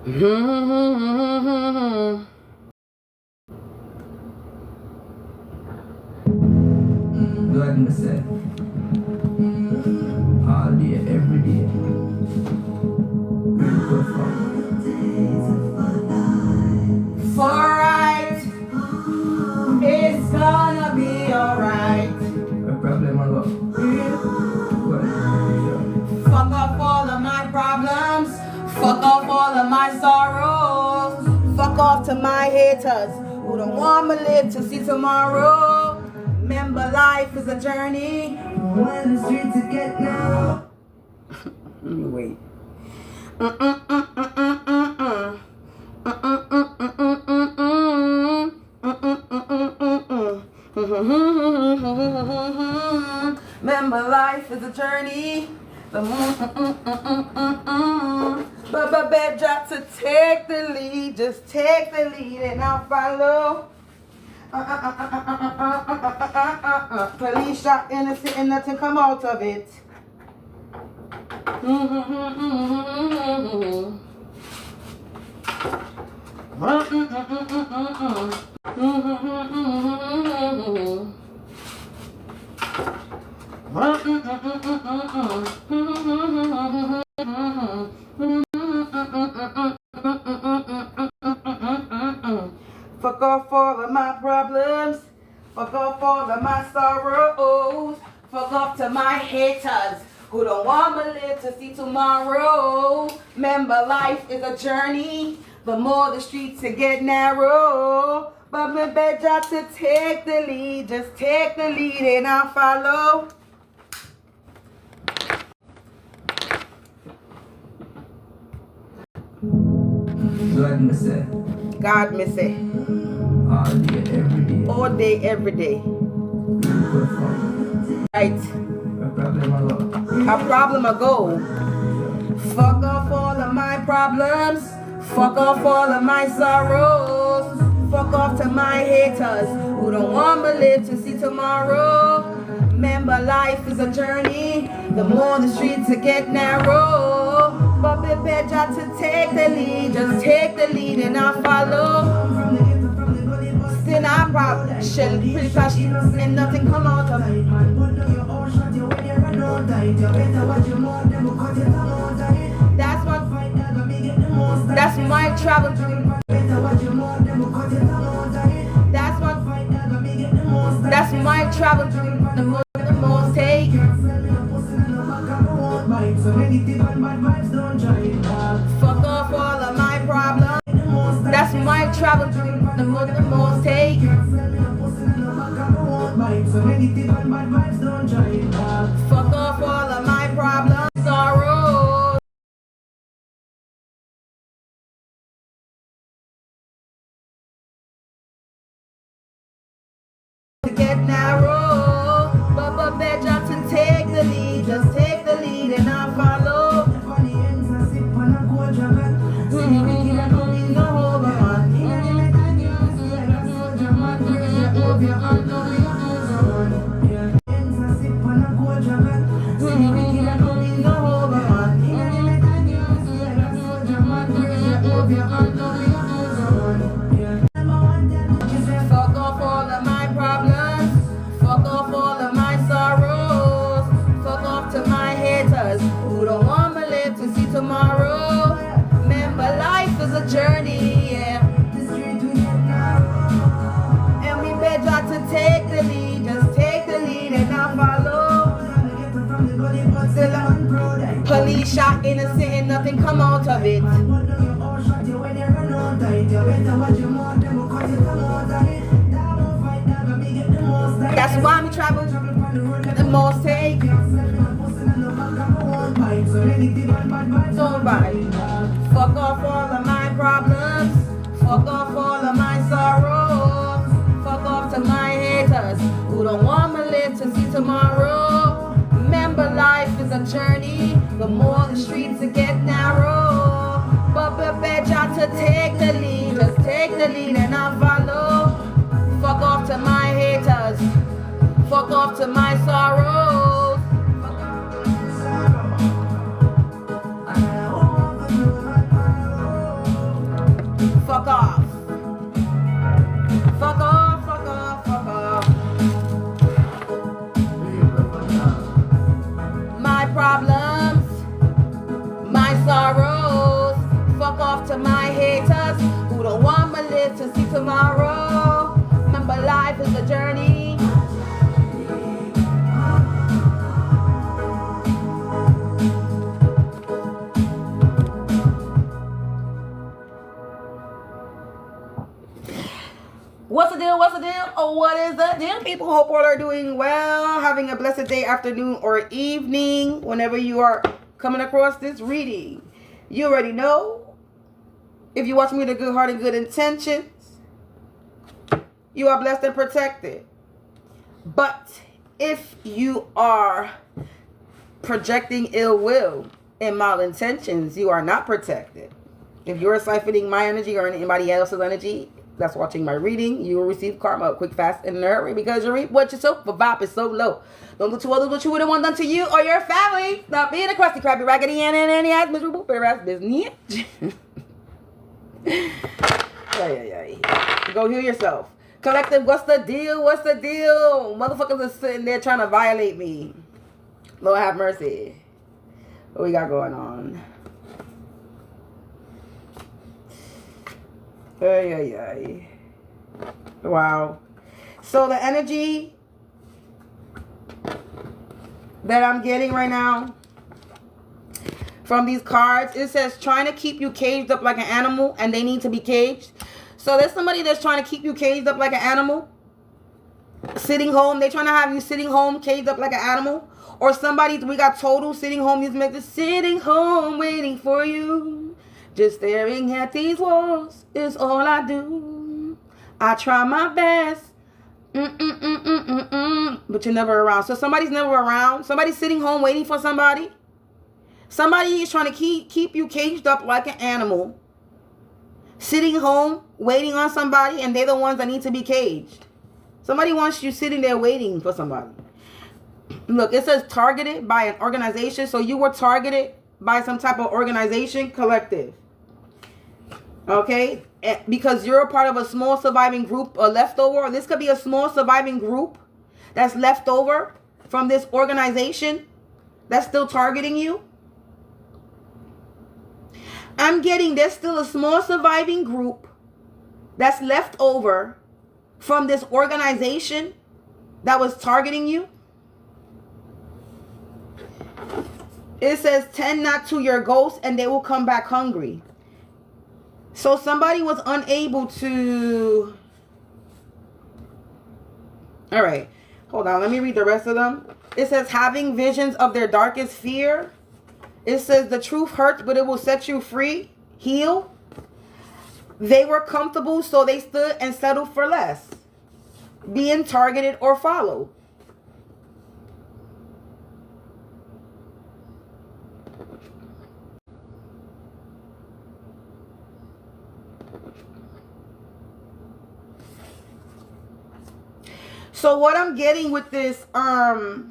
God myself. All day, every day. Alright, it's gonna be alright. No problem, I got. Fuck off all of my problems. Fuck off all of my sorrows. Fuck off to my haters who don't want me live to see tomorrow. Remember, life is a journey. When the streets to get now. Wait. Remember, life is a journey. But better to take the lead. Just take the lead and I'll follow. Police shot innocent and nothing come out of it. Fuck off all of my problems. Fuck off all of my sorrows. Fuck off to my haters who don't want me live to see tomorrow. Remember, life is a journey. The more the streets get narrow. But me better to take the lead. Just take the lead and I'll follow. God me say. God me say. All day, every day. All day, every day. Right. No problem, I got. A problem ago. Fuck off all of my problems. Fuck off all of my sorrows. Fuck off to my haters who don't want me live to see tomorrow. Remember, life is a journey. The more the streets get narrow. But be better to take the lead. Just take the lead and I'll follow. Still not problem. Shell pretty fast and nothing come out of it. That's my travel dream. That's my travel dream. The most take. Fuck off all of my problems. That's my travel dream. The most take. Fuck off all of my problems. Sorrow. To get narrow, but better to take the lead. Just take the lead and I'll follow. Fuck off all of my problems. Fuck off all of my sorrows. Fuck off to my haters who don't want me live to see tomorrow. Remember, life is a journey, yeah. And we better to take the lead. Just take the lead and I'll follow. Police shot innocent and nothing come out of it. That's why we travel the most take. So bad. Fuck off all of my problems. Fuck off all of my sorrows. Fuck off to my haters who don't want me live to see tomorrow. Remember, life is a journey. The more the streets get narrow. But better to take the lead. Just take the lead and I'll follow. Fuck off to my haters. Fuck off to my sorrows. sorrows. Fuck off to my haters who don't want me live to see tomorrow. Remember, life is a journey. What's the deal? What's the deal? Oh, what is the deal, people? Hope all are doing well. Having a blessed day, afternoon, or evening, whenever you are coming across this reading. You already know. If you watch me with a good heart and good intentions, you are blessed and protected. But if you are projecting ill will and malintentions, you are not protected. If you're siphoning my energy or anybody else's energy that's watching my reading, you will receive karma quick, fast, and in a hurry, because you reap what you sow. The vibe is so low. Don't do to others what you wouldn't want done to you or your family. Stop being a crusty, crappy, raggedy, and any ass miserable, bitter ass business. Go heal yourself. Collective, what's the deal? What's the deal? Motherfuckers are sitting there trying to violate me. Lord have mercy. What we got going on? Wow. So the energy that I'm getting right now from these cards, it says trying to keep you caged up like an animal, and they need to be caged. So there's somebody that's trying to keep you caged up like an animal. Sitting home. They're trying to have you sitting home caged up like an animal. Or somebody, we got total sitting home. He's meant to sitting home waiting for you. Just staring at these walls is all I do. I try my best. But you're never around. So somebody's never around. Somebody's sitting home waiting for somebody. Somebody is trying to keep you caged up like an animal. Sitting home waiting on somebody, and they're the ones that need to be caged. Somebody wants you sitting there waiting for somebody. Look, it says targeted by an organization. So you were targeted by some type of organization, collective. Okay? Because you're a part of a small surviving group, a leftover. This could be a small surviving group that's left over from this organization that's still targeting you. I'm getting there's still a small surviving group that's left over from this organization that was targeting you. It says, tend not to your ghosts and they will come back hungry. So somebody was unable to... All right. Hold on. Let me read the rest of them. It says, having visions of their darkest fear. It says, the truth hurts, but it will set you free. Heal. They were comfortable, so they stood and settled for less. Being targeted or followed. So what I'm getting with this, the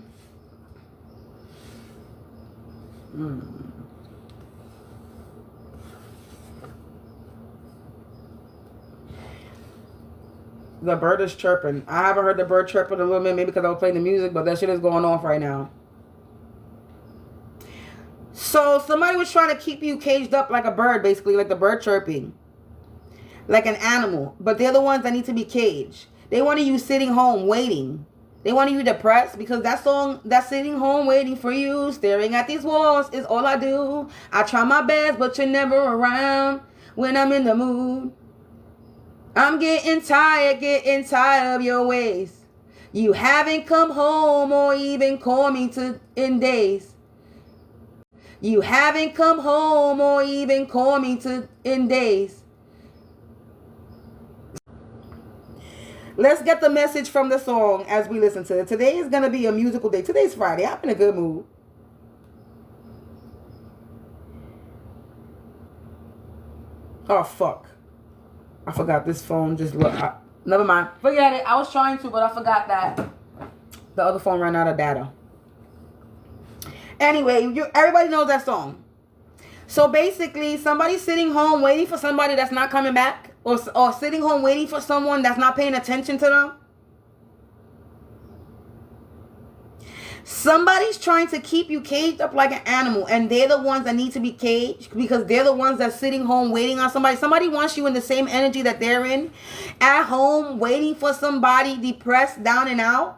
bird is chirping. I haven't heard the bird chirping in a little bit, maybe because I was playing the music, but that shit is going off right now. So somebody was trying to keep you caged up like a bird, basically, like the bird chirping. Like an animal. But they're the ones that need to be caged. They wanted you sitting home waiting. They wanted you depressed because that song, that sitting home waiting for you, staring at these walls is all I do. I try my best, but you're never around when I'm in the mood. I'm getting tired of your ways. You haven't come home or even called me in days. You haven't come home or even called me in days. Let's get the message from the song as we listen to it. Today is going to be a musical day. Today's Friday. I'm in a good mood. Oh, fuck. I forgot this phone just look. Never mind. Forget it. I was trying to, but I forgot that the other phone ran out of data. Anyway, everybody knows that song. So basically, somebody's sitting home waiting for somebody that's not coming back. Or sitting home waiting for someone that's not paying attention to them. Somebody's trying to keep you caged up like an animal, and they're the ones that need to be caged because they're the ones that's sitting home waiting on somebody. Somebody wants you in the same energy that they're in, at home waiting for somebody, depressed, down and out.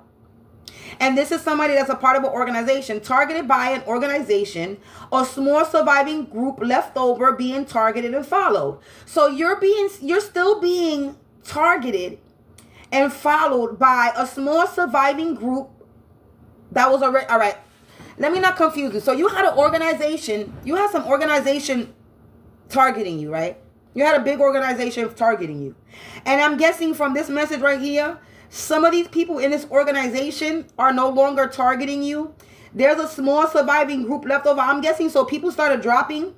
And this is somebody that's a part of an organization, targeted by an organization, or small surviving group left over, being targeted and followed. So you're still being targeted and followed by a small surviving group that was already, all right, let me not confuse you. So you had an organization, you had some organization targeting you, right? You had a big organization targeting you. And I'm guessing from this message right here, some of these people in this organization are no longer targeting you. There's a small surviving group left over. I'm guessing, so people started dropping.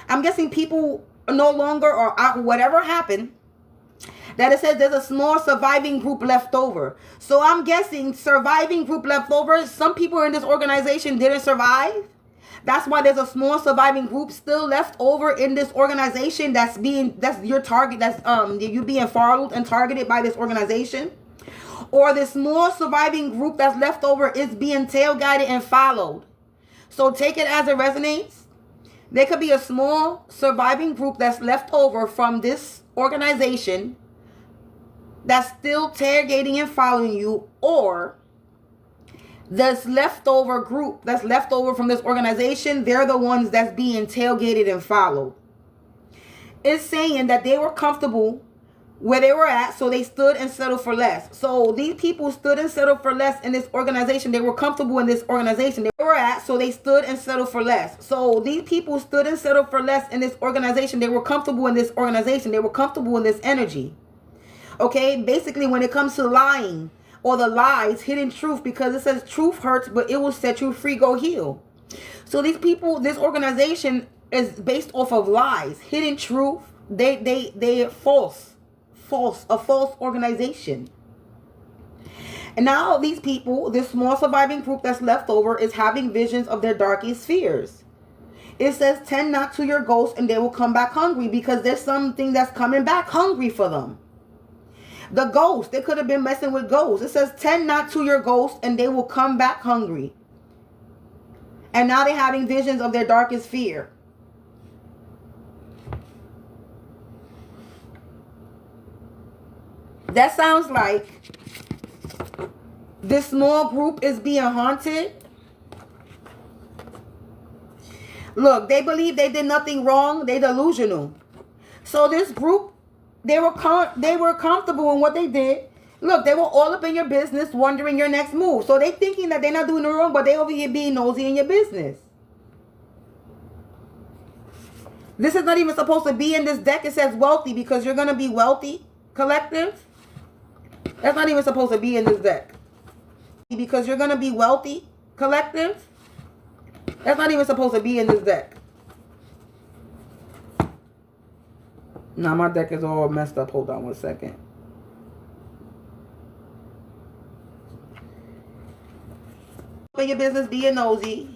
I'm guessing people no longer, or whatever happened, that it says there's a small surviving group left over. So I'm guessing surviving group left over. Some people in this organization didn't survive. That's why there's a small surviving group still left over in this organization that's your target, that's you being followed and targeted by this organization. Or this small surviving group that's left over is being tail guided and followed. So take it as it resonates. There could be a small surviving group that's left over from this organization that's still tailgating and following you, or this leftover group that's left over from this organization, they're the ones that's being tailgated and followed. It's saying that they were comfortable where they were at, so they stood and settled for less. So these people stood and settled for less in this organization. They were comfortable in this organization. They were at, so they stood and settled for less. So these people stood and settled for less in this organization. They were comfortable in this organization. They were comfortable in this energy. Okay, basically when it comes to lying or the lies, hidden truth, because it says truth hurts, but it will set you free, go heal. So these people, this organization is based off of lies, hidden truth. They're false, a false organization. And now these people, this small surviving group that's left over, is having visions of their darkest fears. It says, tend not to your ghosts and they will come back hungry, because there's something that's coming back hungry for them. The ghost, they could have been messing with ghosts. It says, tend not to your ghosts and they will come back hungry. And now they're having visions of their darkest fear. That sounds like this small group is being haunted. Look, they believe they did nothing wrong. They delusional. So this group, they were comfortable in what they did. Look, they were all up in your business, wondering your next move. So they thinking that they're not doing it wrong, but they over here being nosy in your business. This is not even supposed to be in this deck. It says wealthy, because you're going to be wealthy, collective. That's not even supposed to be in this deck. Because you're going to be wealthy, collective. That's not even supposed to be in this deck. Now my deck is all messed up. Hold on one second. In your business, being nosy.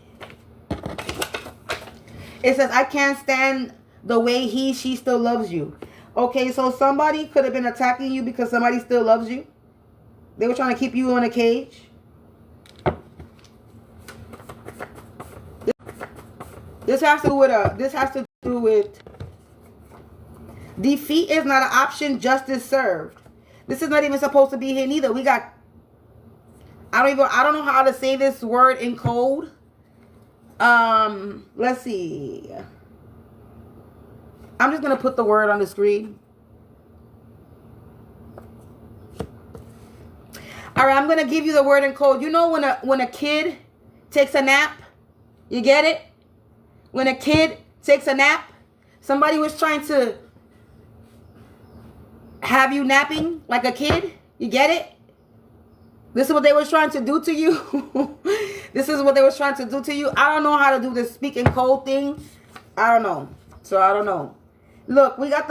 It says, I can't stand the way she still loves you. Okay, so somebody could have been attacking you because somebody still loves you. They were trying to keep you in a cage. This has to do with defeat is not an option, justice served. This is not even supposed to be here neither. We got, I don't know how to say this word in code. Let's see. I'm just going to put the word on the screen. All right, I'm going to give you the word in code. You know when a kid takes a nap? You get it? When a kid takes a nap, somebody was trying to have you napping like a kid. You get it? This is what they were trying to do to you. This is what they were trying to do to you. I don't know how to do this speaking code thing. I don't know. So I don't know. Look, we got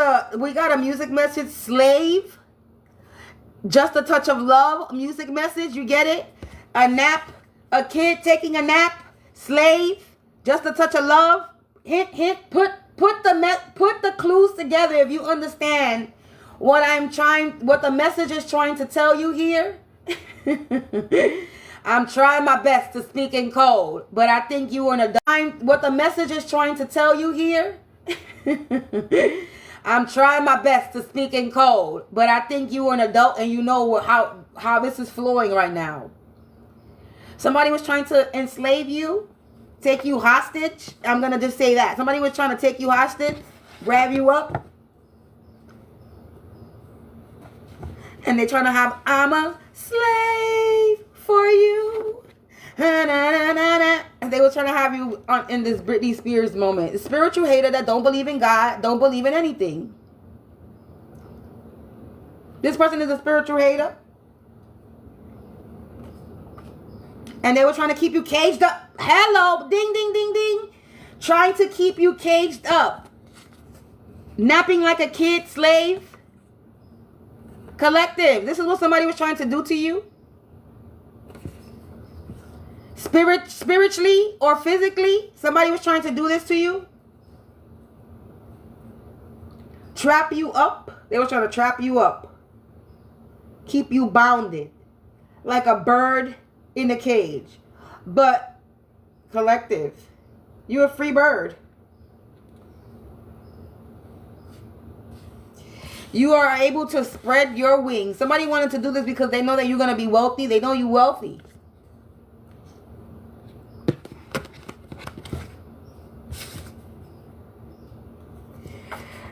a music message, slave. Just a touch of love, music message. You get it? A nap, a kid taking a nap, slave, just a touch of love. Hint, hint. Put the clues together if you understand what the message is trying to tell you here. I'm trying my best to speak in code, but I think you are an adult. What the message is trying to tell you here? I'm trying my best to speak in code, but I think you are an adult and you know how this is flowing right now. Somebody was trying to enslave you, take you hostage. I'm going to just say that. Somebody was trying to take you hostage, grab you up. And they're trying to have, I'm a slave for you. And they were trying to have you in this Britney Spears moment. A spiritual hater that don't believe in God, don't believe in anything. This person is a spiritual hater. And they were trying to keep you caged up. Hello, ding, ding, ding, ding. Trying to keep you caged up. Napping like a kid slave. Collective, this is what somebody was trying to do to you. Spiritually or physically, somebody was trying to do this to you. Trap you up. They were trying to trap you up. Keep you bounded. Like a bird in a cage. But, collective, you're a free bird. You are able to spread your wings. Somebody wanted to do this because they know that you're going to be wealthy. They know you're wealthy.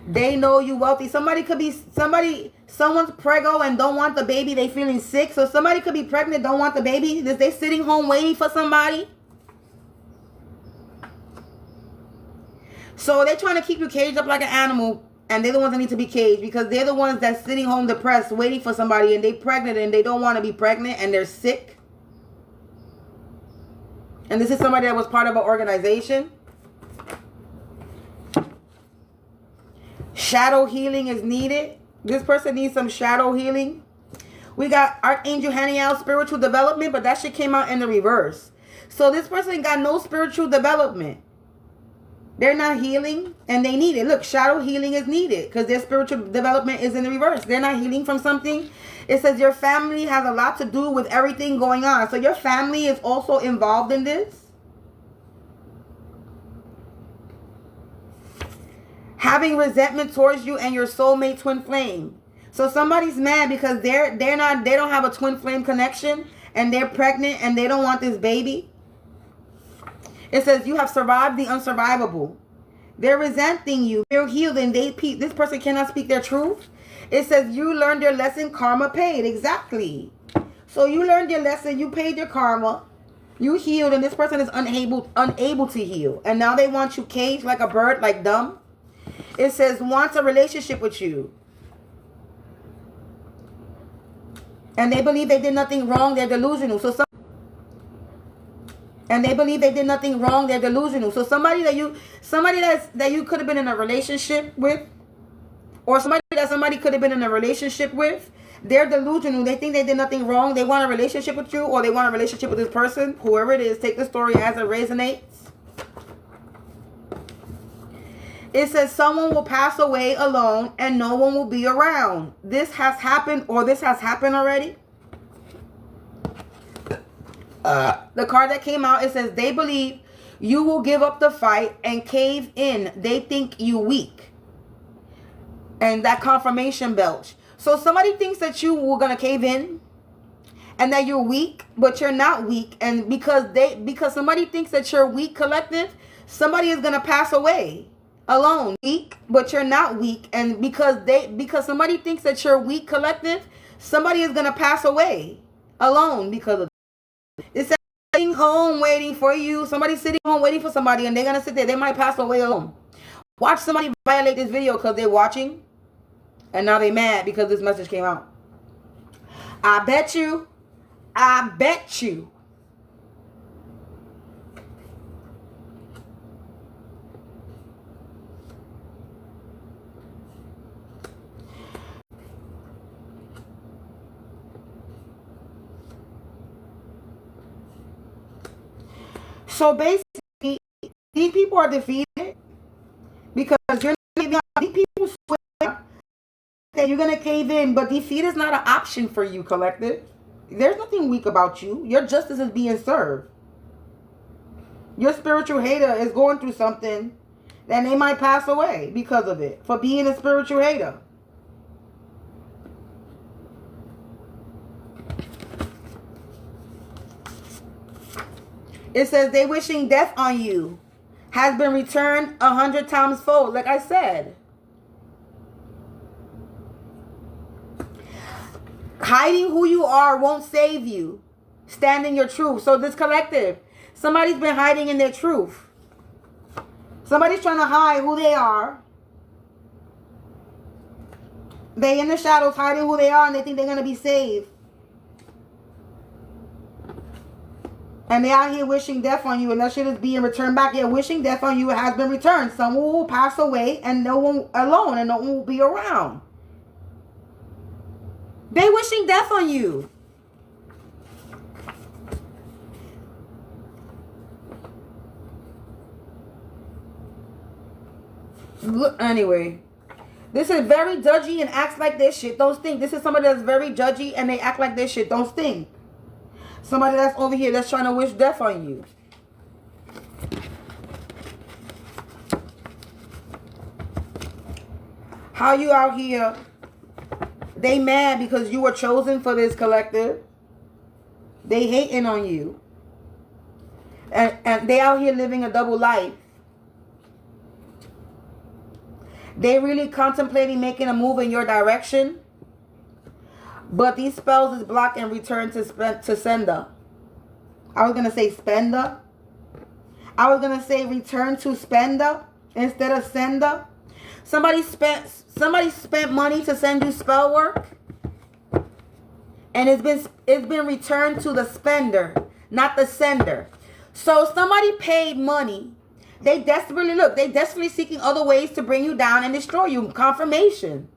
They know you wealthy. Somebody could be, someone's preggo and don't want the baby. They feeling sick. So somebody could be pregnant, don't want the baby. They sitting home waiting for somebody. So they're trying to keep you caged up like an animal. And they're the ones that need to be caged because they're the ones that's sitting home depressed, waiting for somebody, and they're pregnant and they don't want to be pregnant and they're sick. And this is somebody that was part of an organization. Shadow healing is needed. This person needs some shadow healing. We got Archangel Haniel, spiritual development, but that shit came out in the reverse. So this person got no spiritual development. They're not healing and they need it. Look, shadow healing is needed because their spiritual development is in the reverse. They're not healing from something. It says your family has a lot to do with everything going on. So your family is also involved in this. Having resentment towards you and your soulmate twin flame. So somebody's mad because they don't have a twin flame connection and they're pregnant and they don't want this baby. It says you have survived the unsurvivable. They're resenting you. They're healed and this person cannot speak their truth. It says you learned your lesson, karma paid. Exactly. So you learned your lesson, you paid your karma, you healed, and this person is unable to heal. And now they want you caged like a bird, like dumb. It says wants a relationship with you. And they believe they did nothing wrong. They're delusional. And they believe they did nothing wrong. They're delusional. So somebody that you could have been in a relationship with, or somebody could have been in a relationship with, they're delusional. They think they did nothing wrong. They want a relationship with you, or they want a relationship with this person, whoever it is. Take the story as it resonates. It says someone will pass away alone and no one will be around. This has happened, or this has happened already. The card that came out, it says they believe you will give up the fight and cave in. They think you weak. And that confirmation belch. So somebody thinks that you were going to cave in and that you're weak, but you're not weak. And because somebody thinks that you're weak, collective, somebody is going to pass away alone. Weak, but you're not weak. And because somebody thinks that you're weak, collective, somebody is going to pass away alone because of it's sitting home waiting for you. Somebody's sitting home waiting for somebody and they're going to sit there. They might pass away alone. Watch somebody violate this video because they're watching. And now they're mad because this message came out. I bet you. So basically, these people are defeated because you're not, these people swear that you're going to cave in, but defeat is not an option for you, collective. There's nothing weak about you. Your justice is being served. Your spiritual hater is going through something that they might pass away because of it, for being a spiritual hater. It says they wishing death on you has been returned 100 times fold, like I said. Hiding who you are won't save you. Stand in your truth. So this collective, somebody's been hiding in their truth. Somebody's trying to hide who they are. They in the shadows hiding who they are, and they think they're going to be saved. And they out here wishing death on you, and that shit is being returned back. Yeah, wishing death on you, it has been returned. Someone will pass away and no one alone, and no one will be around. They wishing death on you. Look, anyway, this is very judgy and acts like this shit don't stink. This is somebody that's very judgy and they act like this shit don't stink. Somebody that's over here that's trying to wish death on you. How you out here? They mad because you were chosen for this collective. They hating on you. And they out here living a double life. They really contemplating making a move in your direction. But these spells is blocked and returned to sender. I was going to say spender. I was going to say return to spender instead of sender. Somebody spent money to send you spell work. And it's been returned to the spender, not the sender. So somebody paid money. They desperately seeking other ways to bring you down and destroy you. Confirmation.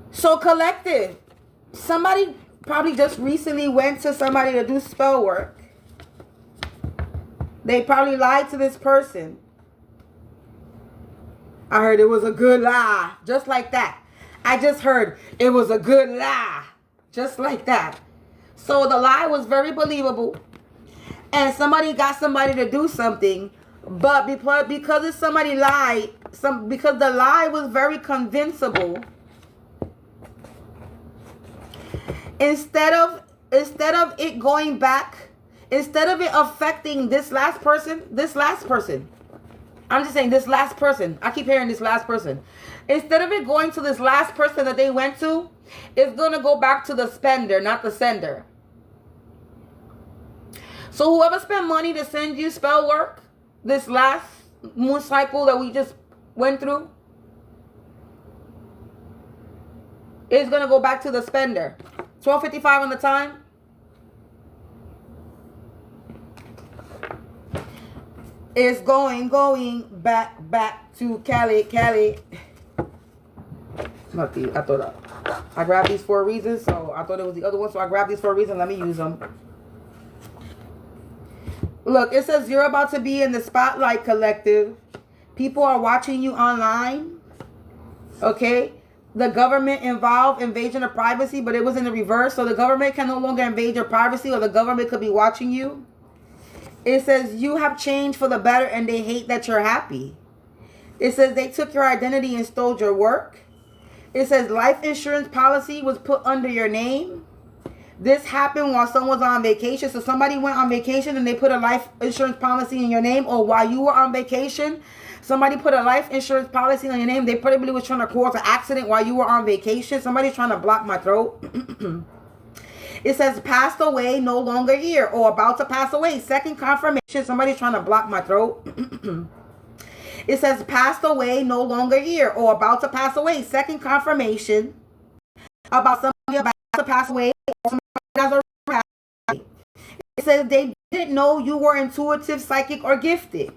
So collective, somebody probably just recently went to somebody to do spell work. They probably lied to this person. I heard it was a good lie. Just like that. I just heard it was a good lie. Just like that. So the lie was very believable. And somebody got somebody to do something. But because if somebody lied, because the lie was very convincible, instead of it going back, instead of it affecting this last person, I'm just saying this last person. I keep hearing this last person. Instead of it going to this last person that they went to, it's going to go back to the spender, not the sender. So whoever spent money to send you spell work, this last moon cycle that we just went through, is going to go back to the spender. 12:55 on the time. It's going back to Cali. I thought I grabbed these for a reason, so I thought it was the other one, so I grabbed these for a reason. Let me use them. Look, it says you're about to be in the spotlight, collective. People are watching you online. Okay? The government involved invasion of privacy, but it was in the reverse, so the government can no longer invade your privacy, or the government could be watching you. It says you have changed for the better and they hate that you're happy. It says they took your identity and stole your work. It says life insurance policy was put under your name. This happened while someone was on vacation. So somebody went on vacation and they put a life insurance policy in your name, or while you were on vacation, somebody put a life insurance policy on your name. They probably was trying to cause an accident while you were on vacation. Somebody's trying to block my throat. It says passed away, no longer here, or about to pass away. Second confirmation. Somebody's trying to block my throat. It says passed away, no longer here, or about to pass away. Second confirmation about somebody about to pass away, or somebody that's already passed away. It says they didn't know you were intuitive, psychic, or gifted.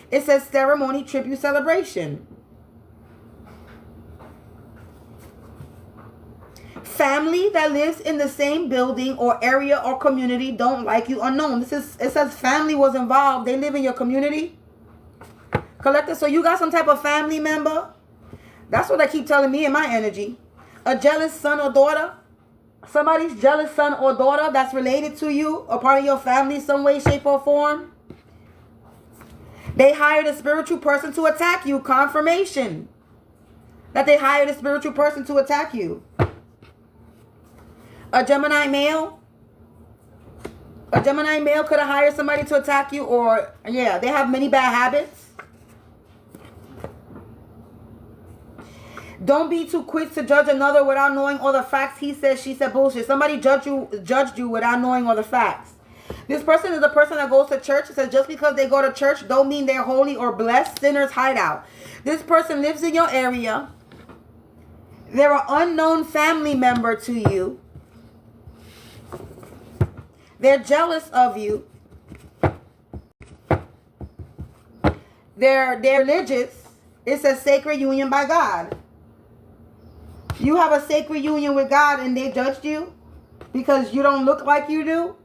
It says ceremony, tribute, celebration. Family that lives in the same building or area or community don't like you, unknown. It says family was involved. They live in your community. Collector, so you got some type of family member That's what they keep telling me in my energy. A jealous son or daughter. Somebody's jealous son or daughter that's related to you, a part of your family, some way, shape, or form. They hired a spiritual person to attack you. Confirmation that they hired a spiritual person to attack you. A Gemini male. A Gemini male could have hired somebody to attack you, or, yeah, they have many bad habits. Don't be too quick to judge another without knowing all the facts. He said, she said bullshit. Somebody judged you without knowing all the facts. This person is a person that goes to church. It says just because they go to church don't mean they're holy or blessed. Sinners hideout. This person lives in your area. They're an unknown family member to you. They're jealous of you. They're religious. It's a sacred union by God. You have a sacred union with God and they judged you because you don't look like you do.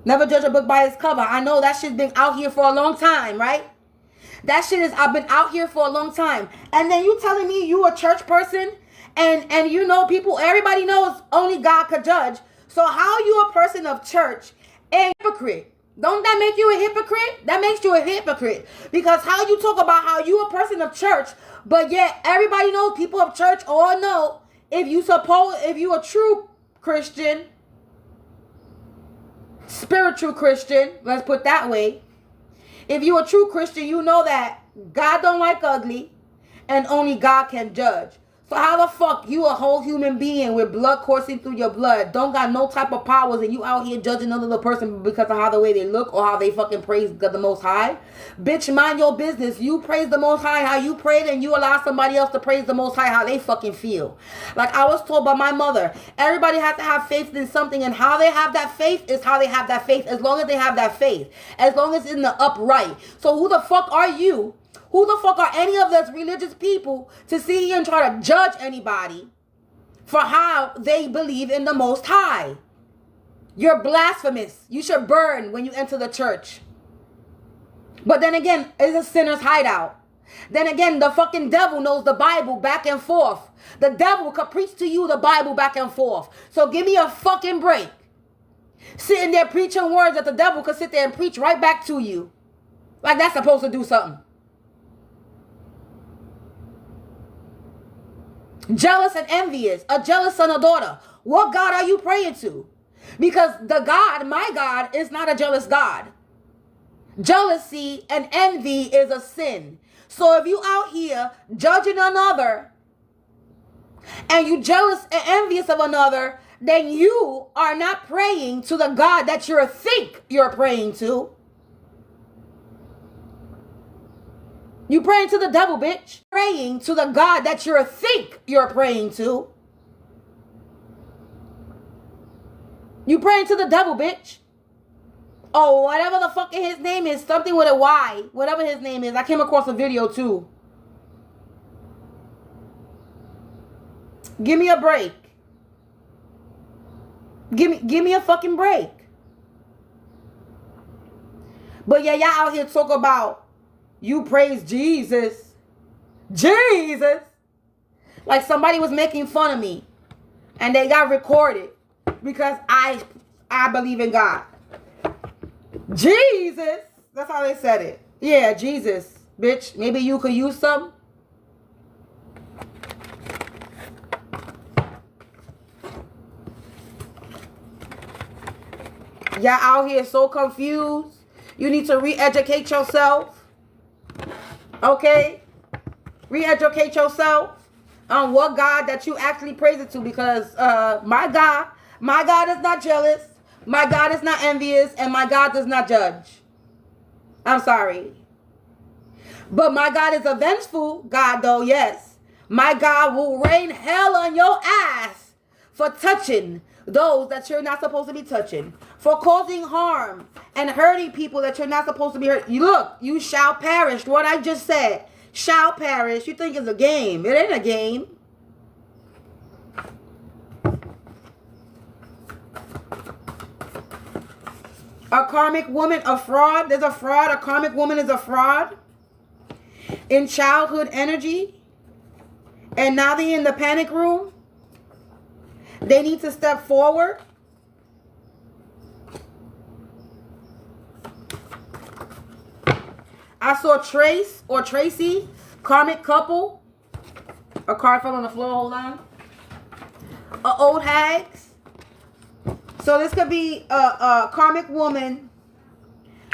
Never judge a book by its cover. I know that shit's been out here for a long time, right? That shit is, I've been out here for a long time. And then you telling me you a church person and you know people, everybody knows only God could judge. So how you a person of church and hypocrite? Don't that make you a hypocrite? That makes you a hypocrite. Because how you talk about how you a person of church, but yet everybody knows people of church all know if you a true Christian, spiritual Christian, let's put that way. If you a true Christian, you know that God don't like ugly and only God can judge. So how the fuck you a whole human being with blood coursing through your blood, don't got no type of powers, and you out here judging another person because of how the way they look or how they fucking praise the Most High? Bitch, mind your business. You praise the Most High how you prayed, and you allow somebody else to praise the Most High how they fucking feel. Like I was told by my mother, everybody has to have faith in something, and how they have that faith is how they have that faith, as long as they have that faith, as long as it's in the upright. So who the fuck are you? Who the fuck are any of those religious people to sit here and try to judge anybody for how they believe in the Most High? You're blasphemous. You should burn when you enter the church. But then again, it's a sinner's hideout. Then again, the fucking devil knows the Bible back and forth. The devil could preach to you the Bible back and forth. So give me a fucking break. Sitting there preaching words that the devil could sit there and preach right back to you. Like that's supposed to do something. Jealous and envious, a jealous son or daughter. What God are you praying to? Because the God, my God, is not a jealous God. Jealousy and envy is a sin. So if you out here judging another and you jealous and envious of another, then you are not praying to the God that you think you're praying to. You praying to the devil, bitch. Praying to the God that you think you're praying to. You praying to the devil, bitch. Oh, whatever the fuck his name is. Something with a Y. Whatever his name is. I came across a video too. Give me a break. Give me a fucking break. But yeah, y'all out here talk about you praise Jesus. Jesus. Like somebody was making fun of me. And they got recorded. Because I believe in God. Jesus. That's how they said it. Yeah, Jesus. Bitch, maybe you could use some. Y'all out here so confused. You need to re-educate yourself. Okay, re-educate yourself on what God that you actually praise it to, because my God is not jealous, my God is not envious, and my God does not judge. I'm sorry, but my God is a vengeful God, though. Yes, my God will rain hell on your ass for touching those that you're not supposed to be touching, for causing harm and hurting people that you're not supposed to be hurt. Look, you shall perish. What I just said, shall perish. You think it's a game. It ain't a game. A karmic woman, a fraud. There's a fraud. A karmic woman is a fraud. In childhood energy, And now they're in the panic room. They need to step forward. I saw Trace or Tracy, karmic couple. A card fell on the floor, hold on. Old hags. So this could be a karmic woman.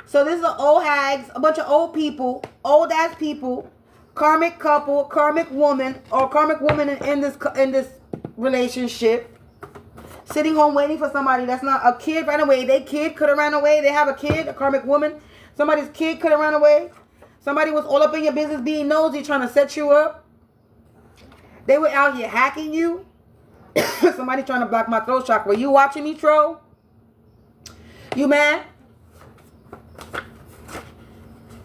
So this is an old hags, a bunch of old people, old ass people, karmic couple, karmic woman, or karmic woman in this relationship. Sitting home waiting for somebody. That's not a kid ran away. Their kid could have ran away. They have a kid, a karmic woman. Somebody's kid could have ran away. Somebody was all up in your business being nosy, trying to set you up. They were out here hacking you. Somebody trying to block my throat chakra. You watching me, troll? You mad?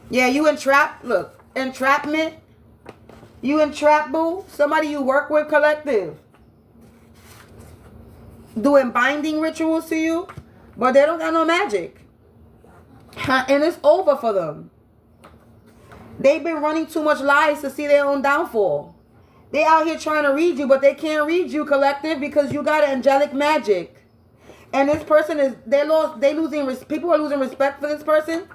Yeah, you entrapped. Look, entrapment. You entrap, boo. Somebody you work with, collective. Doing binding rituals to you. But they don't got no magic. And it's over for them. They've been running too much lies to see their own downfall. They out here trying to read you, but they can't read you, collective, because you got angelic magic. And this person is, people are losing respect for this person.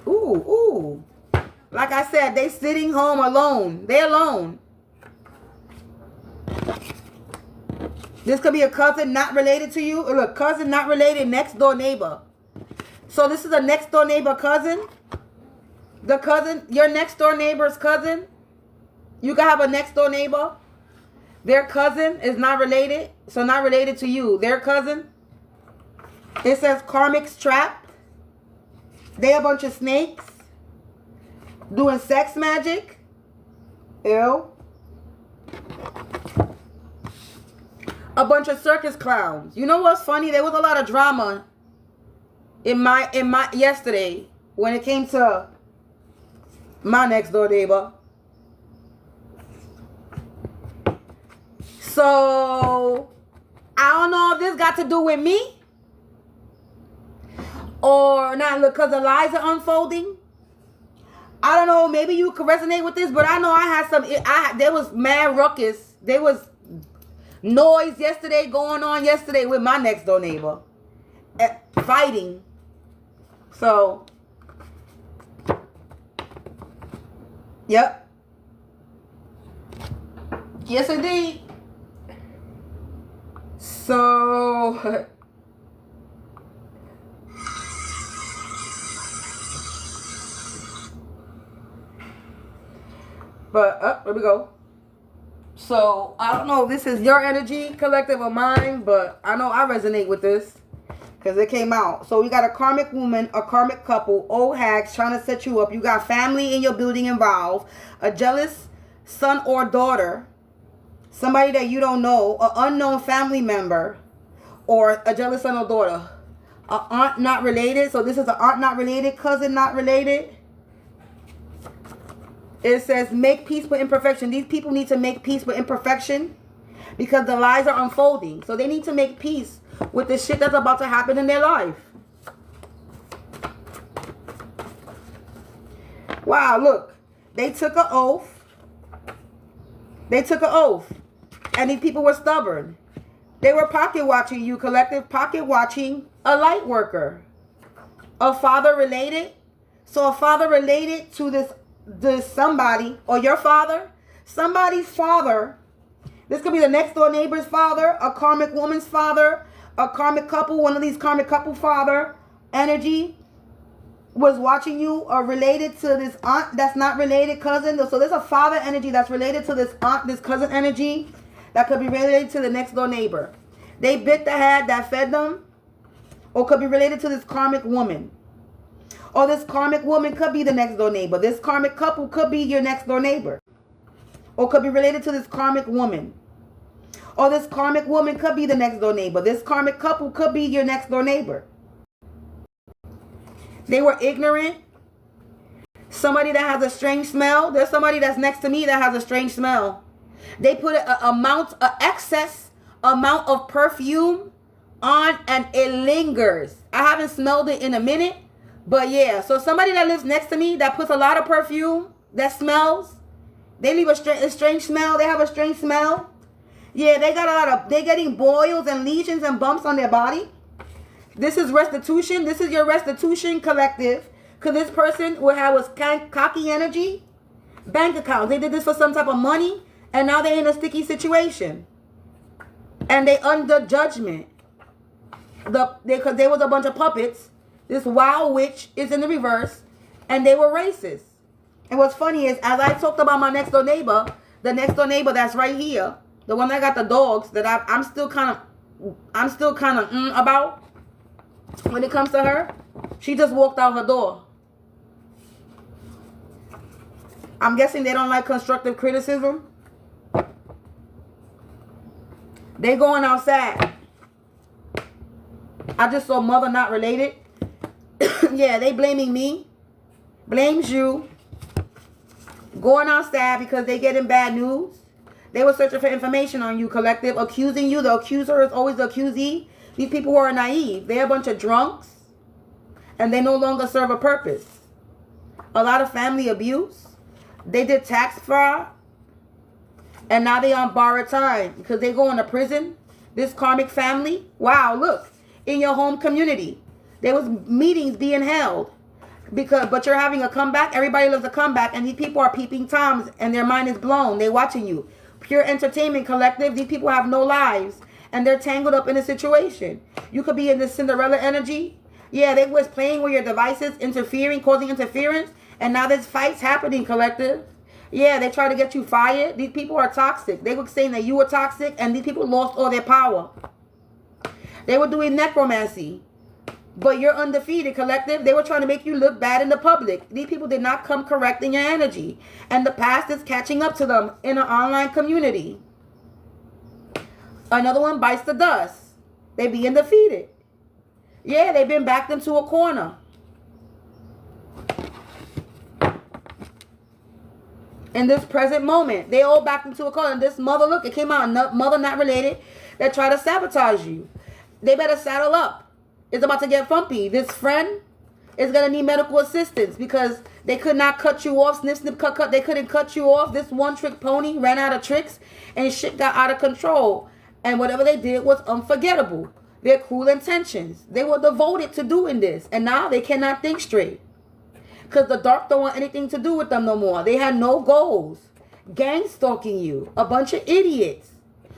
Ooh. Like I said, they sitting home alone. They're alone. This could be a cousin not related to you. Look, cousin not related, next door neighbor. So this is a next door neighbor cousin. The cousin, your next door neighbor's cousin. You can have a next door neighbor. Their cousin is not related. So not related to you. Their cousin. It says karmics trapped. They a bunch of snakes. Doing sex magic. Ew. A bunch of circus clowns. You know what's funny? There was a lot of drama in my yesterday when it came to my next door neighbor. So I don't know if this got to do with me or not. Look, because the lies are unfolding. I don't know. Maybe you could resonate with this, but I know I had some. There was mad ruckus. There was noise yesterday going on yesterday with my next door neighbor, fighting. So, yep. Yes, indeed. So, but here we go. So, I don't know if this is your energy, collective, or mine, but I know I resonate with this because it came out. So, we got a karmic woman, a karmic couple, old hags trying to set you up. You got family in your building involved, a jealous son or daughter, somebody that you don't know, an unknown family member, or a jealous son or daughter. An aunt not related. So, this is an aunt not related, cousin not related. It says, make peace with imperfection. These people need to make peace with imperfection because the lies are unfolding. So they need to make peace with the shit that's about to happen in their life. Wow, look. They took an oath. They took an oath. And these people were stubborn. They were pocket watching you, collective. Pocket watching a light worker. A father related. So a father related to this somebody, or your father, somebody's father. This could be the next door neighbor's father, a karmic woman's father, a karmic couple, one of these karmic couple father energy was watching you, or related to this aunt that's not related, cousin. So there's a father energy that's related to this aunt, this cousin energy that could be related to the next door neighbor. They bit the head that fed them, or could be related to this karmic woman. Or this karmic woman could be the next door neighbor. This karmic couple could be your next door neighbor. Or could be related to this karmic woman. Or this karmic woman could be the next door neighbor. This karmic couple could be your next door neighbor. They were ignorant. Somebody that has a strange smell. There's somebody that's next to me that has a strange smell. They put an excess amount of perfume on and it lingers. I haven't smelled it in a minute. But yeah, so somebody that lives next to me that puts a lot of perfume that smells. They leave a strange smell. They have a strange smell. Yeah, they got a lot of, they're getting boils and lesions and bumps on their body. This is restitution. This is your restitution, collective. Because this person will have was cocky energy. Bank accounts. They did this for some type of money. And now they're in a sticky situation. And they under judgment. Because there was a bunch of puppets. This wild witch is in the reverse. And they were racist. And what's funny is, as I talked about my next door neighbor, the next door neighbor that's right here, the one that got the dogs, that I'm still kind of about when it comes to her. She just walked out her door. I'm guessing they don't like constructive criticism. They going outside. I just saw mother not related. Yeah, they blaming me. Blames you. Going outside because they getting bad news. They were searching for information on you, collective. Accusing you. The accuser is always the accusee. These people who are naive. They're a bunch of drunks. And they no longer serve a purpose. A lot of family abuse. They did tax fraud. And now they on borrowed time. Because they going to prison. This karmic family. Wow, look. In your home community. There was meetings being held. But you're having a comeback. Everybody loves a comeback. And these people are peeping toms. And their mind is blown. They're watching you. Pure entertainment, collective. These people have no lives. And they're tangled up in a situation. You could be in this Cinderella energy. Yeah, they was playing with your devices. Interfering. Causing interference. And now there's fights happening, collective. Yeah, they try to get you fired. These people are toxic. They were saying that you were toxic. And these people lost all their power. They were doing necromancy. But you're undefeated, collective. They were trying to make you look bad in the public. These people did not come correct in your energy. And the past is catching up to them in an online community. Another one bites the dust. They being defeated. Yeah, they've been backed into a corner. In this present moment, they all backed into a corner. And this mother, look, it came out, mother not related, that try to sabotage you. They better saddle up. It's about to get bumpy. This friend is going to need medical assistance because they could not cut you off. Snip, snip, cut, cut. They couldn't cut you off. This one-trick pony ran out of tricks and shit got out of control. And whatever they did was unforgettable. Their cruel intentions. They were devoted to doing this. And now they cannot think straight. Because the dark don't want anything to do with them no more. They had no goals. Gang stalking you. A bunch of idiots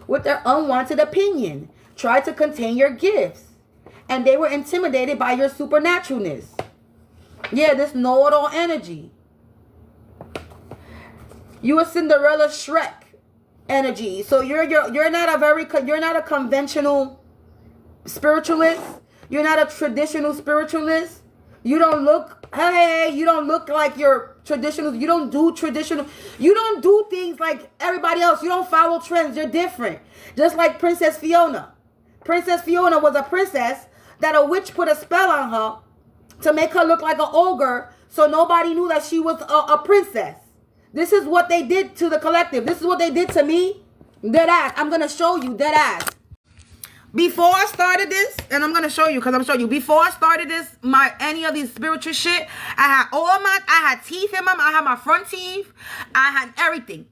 with their unwanted opinion. Tried to contain your gifts. And they were intimidated by your supernaturalness. Yeah, this know-it-all energy. You a Cinderella Shrek energy. So you're not a conventional spiritualist. You're not a traditional spiritualist. You don't look, hey, you don't look like you're traditional. You don't do traditional. You don't do things like everybody else. You don't follow trends. You're different. Just like Princess Fiona. Princess Fiona was a princess that a witch put a spell on her to make her look like an ogre so nobody knew that she was a princess. This is what they did to the collective. This is what they did to me. Dead ass. I'm going to show you dead ass. Before I started this, and I'm going to show you because I'm showing you. Before I started this, any of these spiritual shit, I had teeth in I had my front teeth. I had everything.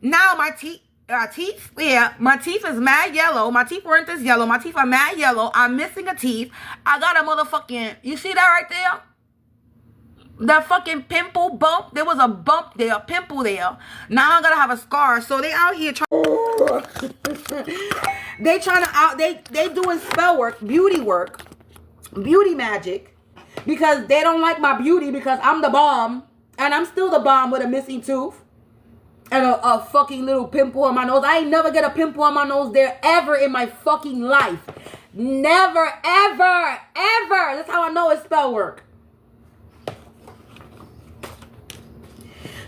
Now my teeth, my teeth is mad yellow. My teeth weren't this yellow. My teeth are mad yellow. I'm missing a teeth. I got a motherfucking, you see that right there? That fucking pimple bump. There was a bump there, a pimple there. Now I'm gonna have a scar. So they out here trying. They doing spell work, beauty magic, because they don't like my beauty because I'm the bomb, and I'm still the bomb with a missing tooth. And a fucking little pimple on my nose. I ain't never get a pimple on my nose there ever in my fucking life. Never, ever, ever. That's how I know it's spell work.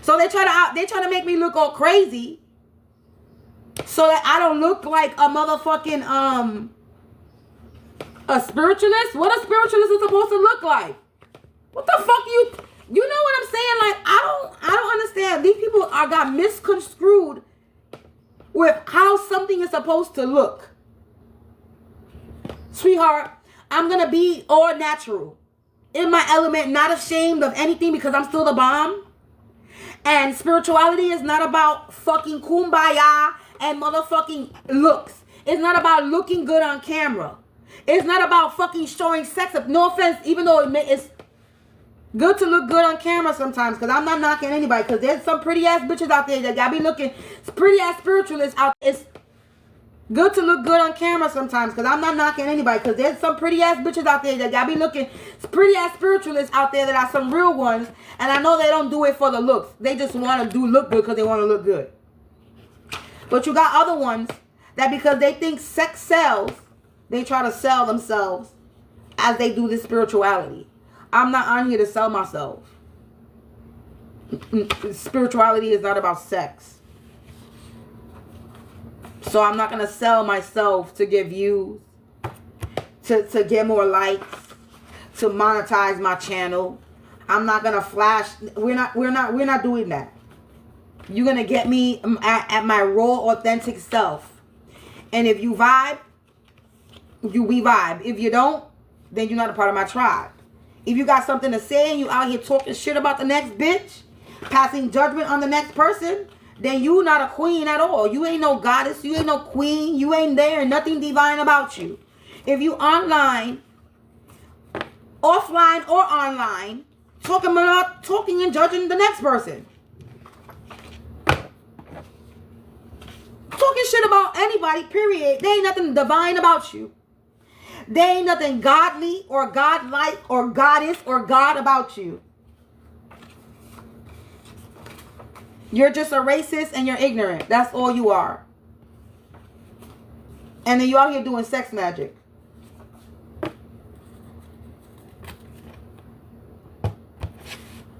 So they try to make me look all crazy. So that I don't look like a motherfucking a spiritualist. What a spiritualist is supposed to look like. What the fuck you know what I'm saying? Like, I don't understand. These people got misconstrued with how something is supposed to look. Sweetheart, I'm going to be all natural. In my element, not ashamed of anything because I'm still the bomb. And spirituality is not about fucking kumbaya and motherfucking looks. It's not about looking good on camera. It's not about fucking showing sex up. No offense, even though it's good to look good on camera sometimes, because I'm not knocking anybody, because there's some pretty ass bitches out there that y'all be looking, pretty ass spiritualists out there. It's good to look good on camera sometimes, because I'm not knocking anybody, because there's some pretty ass bitches out there that y'all be looking, pretty ass spiritualists out there that are some real ones, and I know they don't do it for the looks. They just want to look good because they want to look good. But you got other ones that because they think sex sells, they try to sell themselves as they do this spirituality. I'm not on here to sell myself. Spirituality is not about sex. So I'm not going to sell myself to get views, to get more likes, to monetize my channel. I'm not going to flash. We're not doing that. You're going to get me at my raw, authentic self. And if you vibe, we vibe. If you don't, then you're not a part of my tribe. If you got something to say and you out here talking shit about the next bitch, passing judgment on the next person, then you not a queen at all. You ain't no goddess. You ain't no queen. You ain't there. Nothing divine about you. If you online, offline or online, talking and judging the next person, talking shit about anybody, period, there ain't nothing divine about you. There ain't nothing godly or godlike or goddess or God about you. You're just a racist and you're ignorant. That's all you are. And then you out here doing sex magic.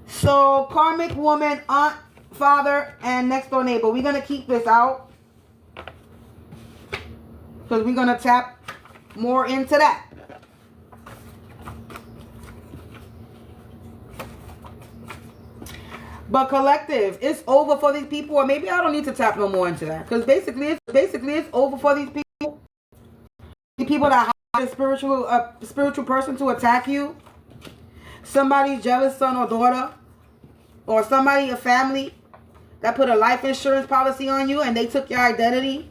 So, karmic woman, aunt, father, and next door neighbor. We're going to keep this out, because we're going to tap more into that. But collective, it's over for these people, or maybe I don't need to tap no more into that, because basically it's over for these people. The people that hire a spiritual person to attack you, somebody's jealous son or daughter, or somebody, a family that put a life insurance policy on you and they took your identity.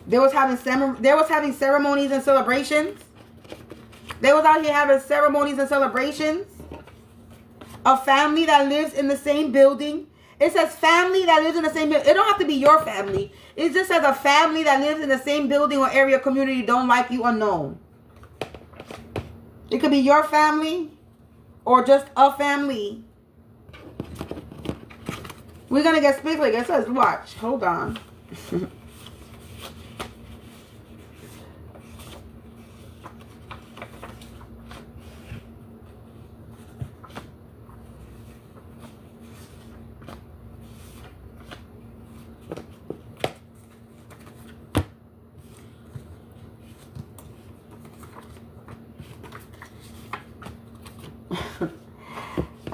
They was having ceremonies and celebrations. They was out here having ceremonies and celebrations. A family that lives in the same building. It says family that lives in the same building. It don't have to be your family. It just says a family that lives in the same building or area community don't like you unknown. It could be your family or just a family. We're going to get specific. It says watch. Hold on.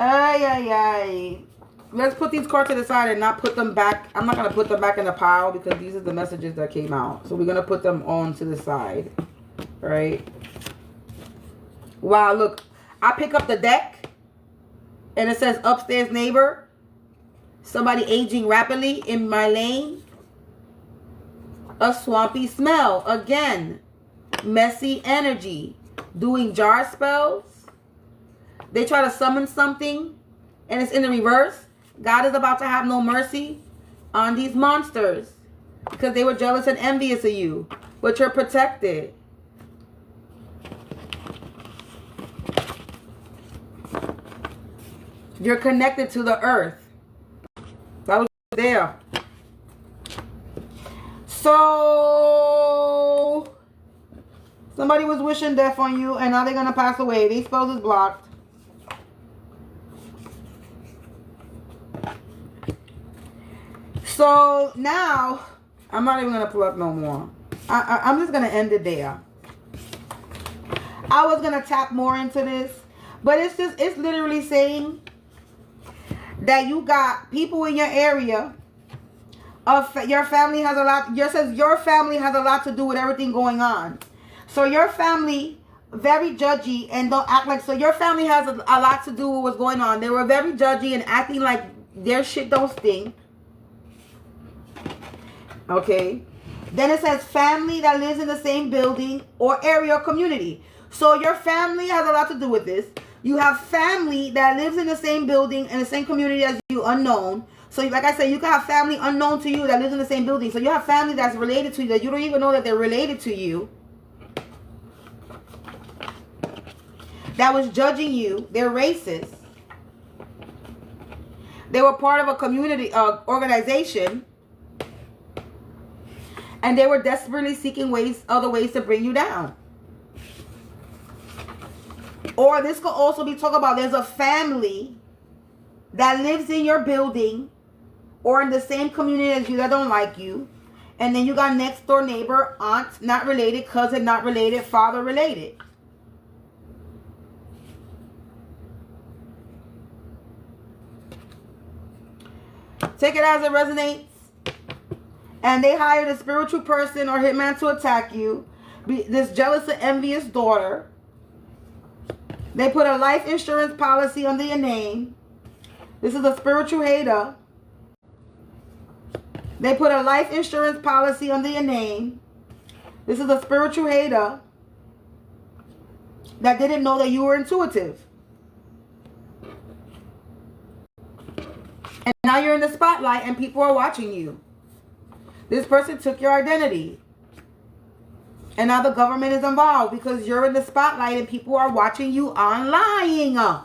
Ay. Let's put these cards to the side and not put them back. I'm not going to put them back in the pile because these are the messages that came out. So we're going to put them on to the side. Right? Wow, look. I pick up the deck and it says upstairs neighbor. Somebody aging rapidly in my lane. A swampy smell. Again. Messy energy. Doing jar spells. They try to summon something and it's in the reverse. God is about to have no mercy on these monsters because they were jealous and envious of you. But you're protected. You're connected to the earth. That was there. So somebody was wishing death on you and now they're going to pass away. These spells is blocked. So now, I'm not even going to pull up no more. I'm just going to end it there. I was going to tap more into this. But it's literally saying that you got people in your area. Your family has a lot. Your family has a lot to do with everything going on. So your family very judgy and don't act like, so your family has a lot to do with what's going on. They were very judgy and acting like their shit don't stink. Okay. Then it says family that lives in the same building or area or community. So your family has a lot to do with this. You have family that lives in the same building and the same community as you, unknown. So like I said, you can have family unknown to you that lives in the same building. So you have family that's related to you that you don't even know that they're related to you. That was judging you. They're racist. They were part of a community organization. And they were desperately seeking other ways to bring you down. Or this could also be talking about there's a family that lives in your building or in the same community as you that don't like you. And then you got next door neighbor, aunt, not related, cousin, not related, father related. Take it as it resonates. And they hired a spiritual person or hitman to attack you. This jealous and envious daughter. They put a life insurance policy under your name. This is a spiritual hater. They put a life insurance policy under your name. This is a spiritual hater that didn't know that you were intuitive. And now you're in the spotlight and people are watching you. This person took your identity. And now the government is involved because you're in the spotlight and people are watching you online.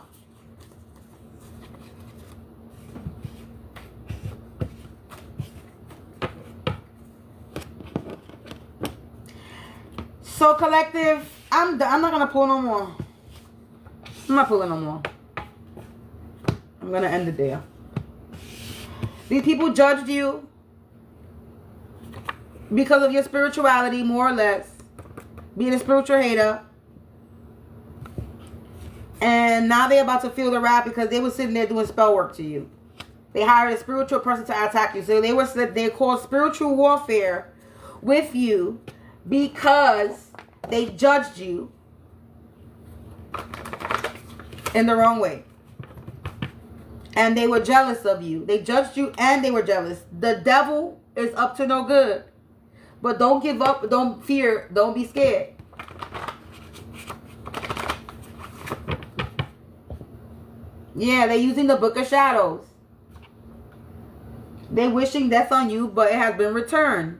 So collective, I'm not going to pull no more. I'm not pulling no more. I'm going to end it there. These people judged you because of your spirituality, more or less. Being a spiritual hater. And now they're about to feel the wrath because they were sitting there doing spell work to you. They hired a spiritual person to attack you. So they called spiritual warfare with you because they judged you in the wrong way. And they were jealous of you. They judged you and they were jealous. The devil is up to no good. But don't give up. Don't fear. Don't be scared. Yeah, they're using the Book of Shadows. They're wishing death on you, but it has been returned.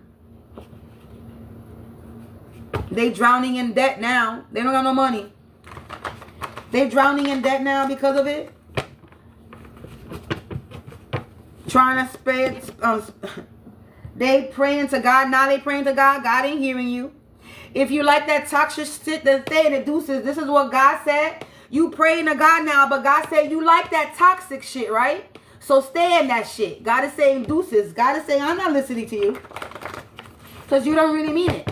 They drowning in debt now. They don't got no money. They drowning in debt now because of it. Trying to spread. They praying to God. Now they praying to God. God ain't hearing you. If you like that toxic shit that's saying it, deuces, this is what God said. You praying to God now, but God said you like that toxic shit, right? So stay in that shit. God is saying deuces. God is saying I'm not listening to you. Because you don't really mean it.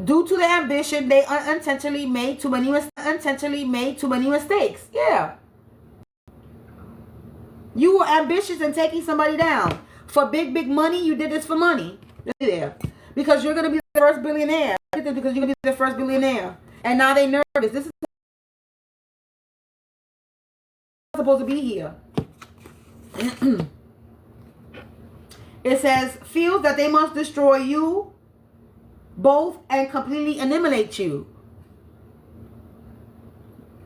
Due to the ambition, they unintentionally made too many mistakes. Yeah. You were ambitious in taking somebody down. For big money, you did this for money. Yeah. Because you're going to be the first billionaire. Because you're going to be the first billionaire. And now they nervous. This is supposed to be here. It says, feels that they must destroy you both and completely eliminate you.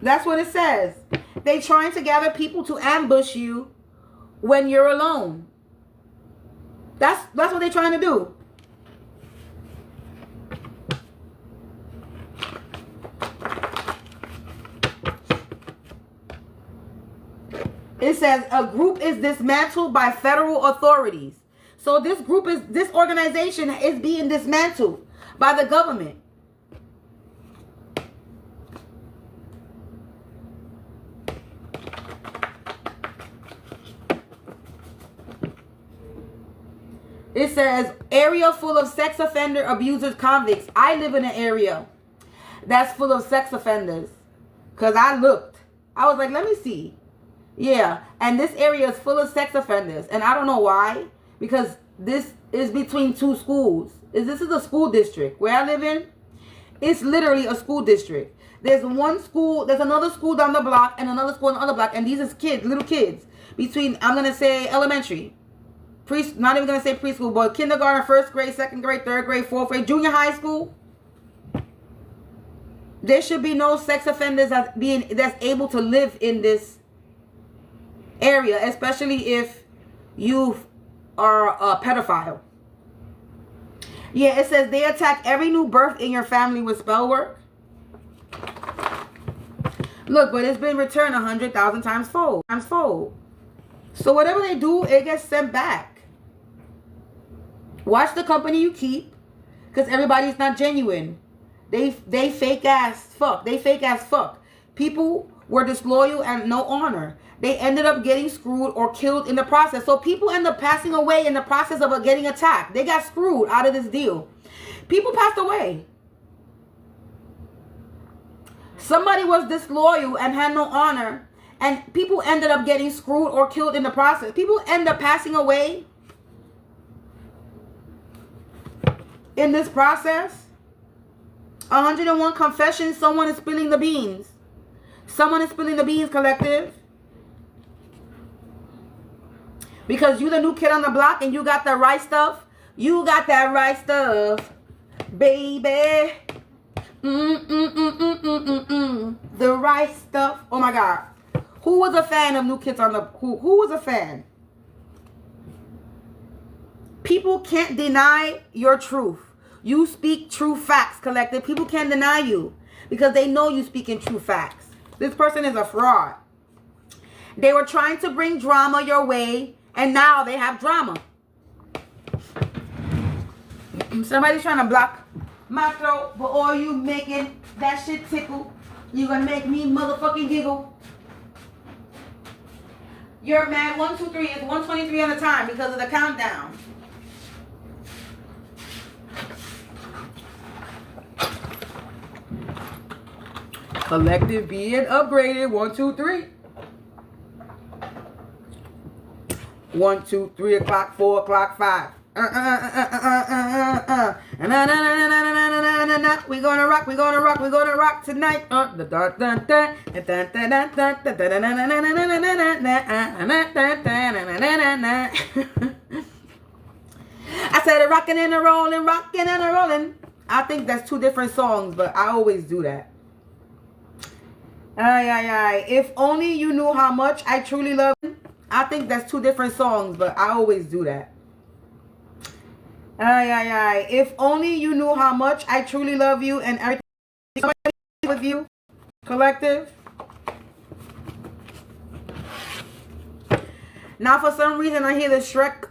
That's what it says. They trying to gather people to ambush you when you're alone. That's what they're trying to do. It says a group is dismantled by federal authorities. So this organization is being dismantled by the government. It says area full of sex offender, abusers, convicts. I live in an area that's full of sex offenders. Because I looked. I was like, let me see. Yeah. And this area is full of sex offenders. And I don't know why. Because this is between two schools. This is a school district where I live in. It's literally a school district. There's one school, there's another school down the block, and another school on the other block, and these is kids, little kids, between, I'm going to say elementary, not even going to say preschool, but kindergarten, first grade, second grade, third grade, fourth grade, junior high school. There should be no sex offenders that's able to live in this area, especially if you are a pedophile. Yeah, it says they attack every new birth in your family with spell work. Look, but it's been returned 100,000 times fold. So whatever they do, it gets sent back. Watch the company you keep, because everybody's not genuine. They fake as fuck. People were disloyal and no honor. They ended up getting screwed or killed in the process. So people end up passing away in the process of getting attacked. They got screwed out of this deal. People passed away. Somebody was disloyal and had no honor, and people ended up getting screwed or killed in the process. People end up passing away in this process. 101 confessions. Someone is spilling the beans. Someone is spilling the beans, collective. Because you the new kid on the block and you got the right stuff. You got that right stuff, baby. The right stuff. Oh my God. Who was a fan of New Kids on the... Who was a fan? People can't deny your truth. You speak true facts, collective. People can't deny you because they know you speak in true facts. This person is a fraud. They were trying to bring drama your way, and now they have drama. Somebody's trying to block my throat, but all you making that shit tickle. You gonna make me motherfucking giggle. You're mad. 1, 2, 3 is 123 at a time because of the countdown. Collective being upgraded. 1, 2, 3. 1, 2, 3 o'clock, 4 o'clock, 5. We're gonna rock tonight. I said rocking and a rolling. I think that's 2 different songs, but I always do that. If only you knew how much I truly love you. I think that's 2 different songs, but I always do that. If only you knew how much I truly love you and everything with you, collective. Now for some reason I hear the Shrek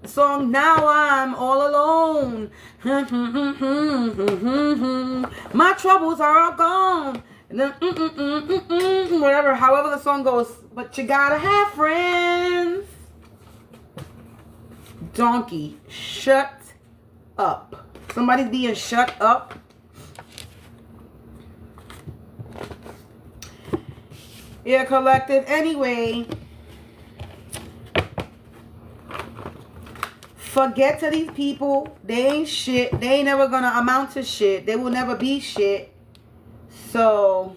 song, Now I'm All Alone. My troubles are all gone. And then, whatever, however the song goes. But you gotta have friends. Donkey, shut up. Somebody's being shut up. Yeah, collective. Anyway, forget to these people. They ain't shit. They ain't never gonna amount to shit. They will never be shit. So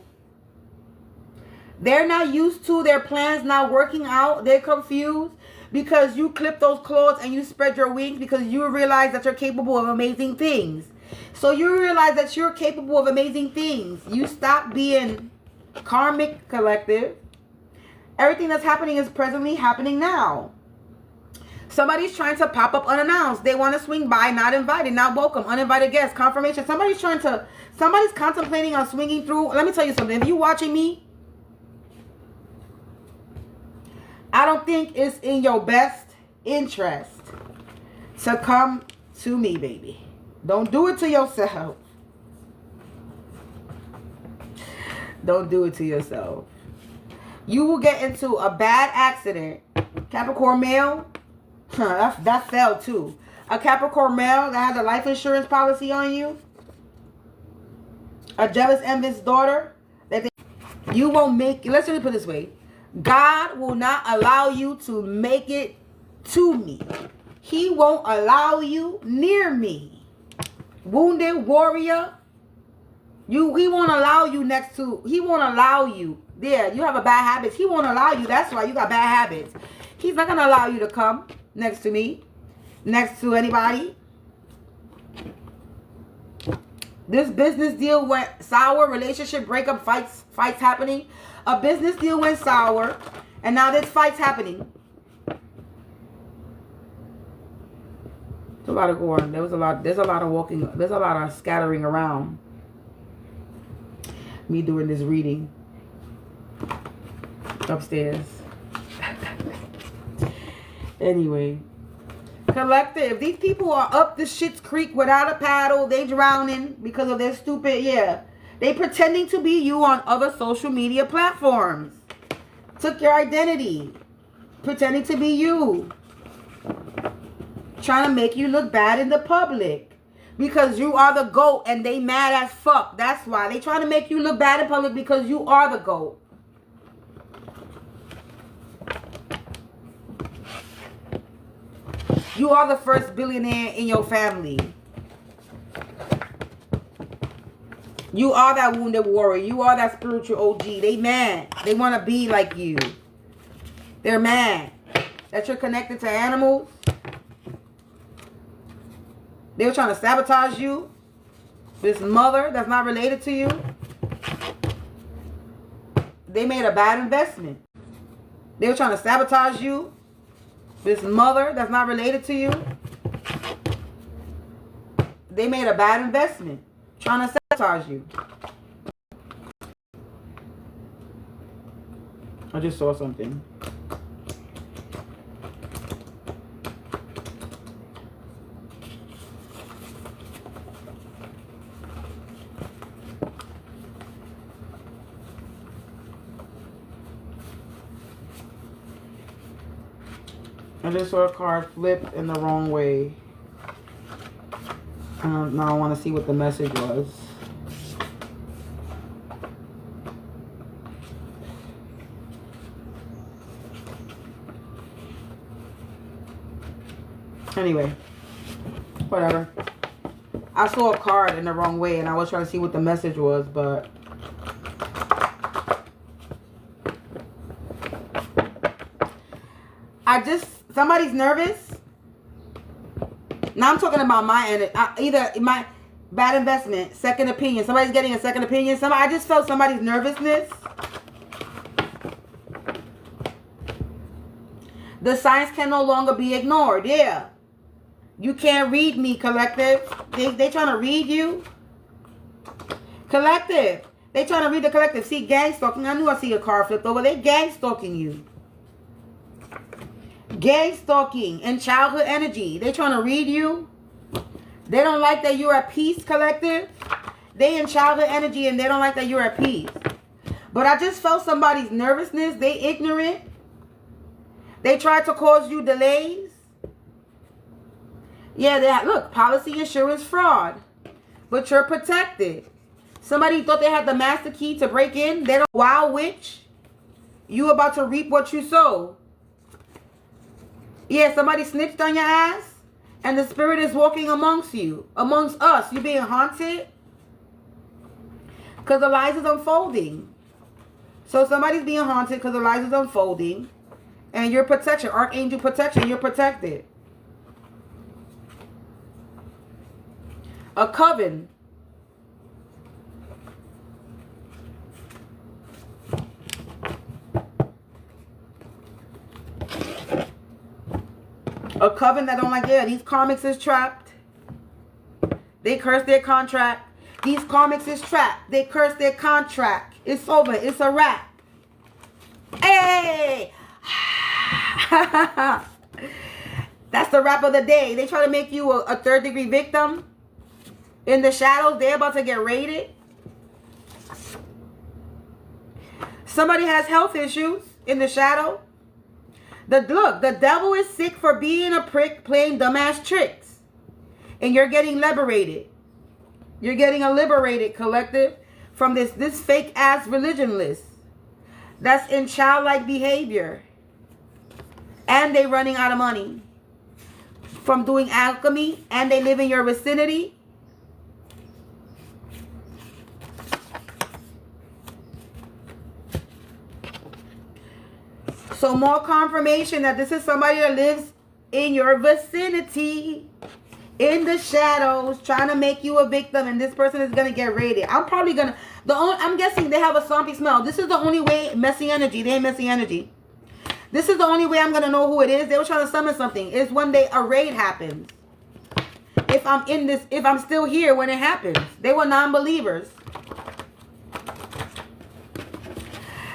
they're not used to their plans not working out. They're confused because you clip those claws and you spread your wings because you realize that you're capable of amazing things. So you realize that you're capable of amazing things. You stop being karmic, collective. Everything that's happening is presently happening now. Somebody's trying to pop up unannounced. They want to swing by, not invited, not welcome, uninvited guests, confirmation. Somebody's contemplating on swinging through. Let me tell you something. If you're watching me, I don't think it's in your best interest to come to me, baby. Don't do it to yourself. Don't do it to yourself. You will get into a bad accident. Capricorn male. That fell too. A Capricorn male that has a life insurance policy on you. A jealous, envious daughter. You won't make it. Let's just put it this way. God will not allow you to make it to me. He won't allow you near me. Wounded warrior. He won't allow you he won't allow you. There, you have a bad habits. He won't allow you. That's why you got bad habits. He's not going to allow you to come next to me, next to anybody. This business deal went sour. Relationship breakup, fights happening. A business deal went sour, and now there's fights happening. There's a lot of going. There's a lot of walking. There's a lot of scattering around. Me doing this reading upstairs. Anyway, collective. These people are up the shit's creek without a paddle. They drowning because of their stupid, They pretending to be you on other social media platforms. Took your identity. Pretending to be you. Trying to make you look bad in the public. Because you are the GOAT and they mad as fuck. That's why. They trying to make you look bad in public because you are the GOAT. You are the first billionaire in your family. You are that wounded warrior. You are that spiritual OG. They mad. They want to be like you. They're mad that you're connected to animals. They were trying to sabotage you. This mother that's not related to you. They made a bad investment. They were trying to sabotage you. This mother that's not related to you. They made a bad investment. Trying to sabotage you. I just saw something. I just saw a card flipped in the wrong way. Now I want to see what the message was. Anyway, whatever. I saw a card in the wrong way and I was trying to see what the message was, but somebody's nervous. Now I'm talking about my energy. Either my bad investment, second opinion. Somebody's getting a second opinion. I just felt somebody's nervousness. The signs can no longer be ignored. Yeah. You can't read me, collective. They trying to read you. Collective. They trying to read the collective. See, gang stalking. I knew I see a card flipped over. They gang stalking you. Gang stalking and childhood energy. They trying to read you. They don't like that you're at peace, collective. They in childhood energy and they don't like that you're at peace. But I just felt somebody's nervousness. They ignorant. They tried to cause you delays. Yeah, look, policy, insurance, fraud. But you're protected. Somebody thought they had the master key to break in. They don't. Wild witch. You about to reap what you sow. Yeah, somebody snitched on your ass. And the spirit is walking amongst you. Amongst us. You being haunted. Because the lies is unfolding. So somebody's being haunted because the lies is unfolding. And your protection. Archangel protection. You're protected. A coven. A coven that don't like, yeah, these karmics is trapped. They curse their contract. These karmics is trapped. They curse their contract. It's over. It's a wrap. Hey! That's the wrap of the day. They try to make you a third-degree victim. In the shadows, they're about to get raided. Somebody has health issues in the shadow. Look, the devil is sick for being a prick, playing dumbass tricks. And you're getting liberated. You're getting a liberated, collective, from this fake-ass religion list that's in childlike behavior. And they running out of money from doing alchemy. And they live in your vicinity. So more confirmation that this is somebody that lives in your vicinity, in the shadows, trying to make you a victim, and this person is gonna get raided. I'm guessing they have a swampy smell. This is the only way. Messy energy. They ain't messy energy. This is the only way I'm gonna know who it is. They were trying to summon something. Is when a raid happens. If I'm still here when it happens. They were non-believers.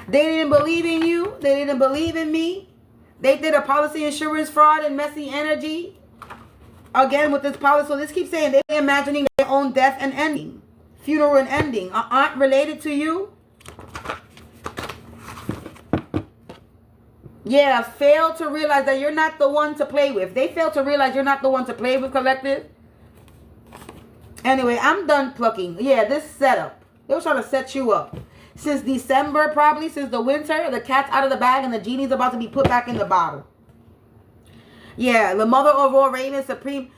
They didn't believe in you. They didn't believe in me. They did a policy insurance fraud and messy energy. Again with this policy. So this keeps saying they're imagining their own death and ending. Funeral and ending. An aunt related to you. Yeah, fail to realize that you're not the one to play with. They fail to realize you're not the one to play with, collective. Anyway, I'm done plucking. Yeah, this setup. They were trying to set you up. Since December, probably, since the winter, the cat's out of the bag and the genie's about to be put back in the bottle. Yeah, the mother of all ravens, supreme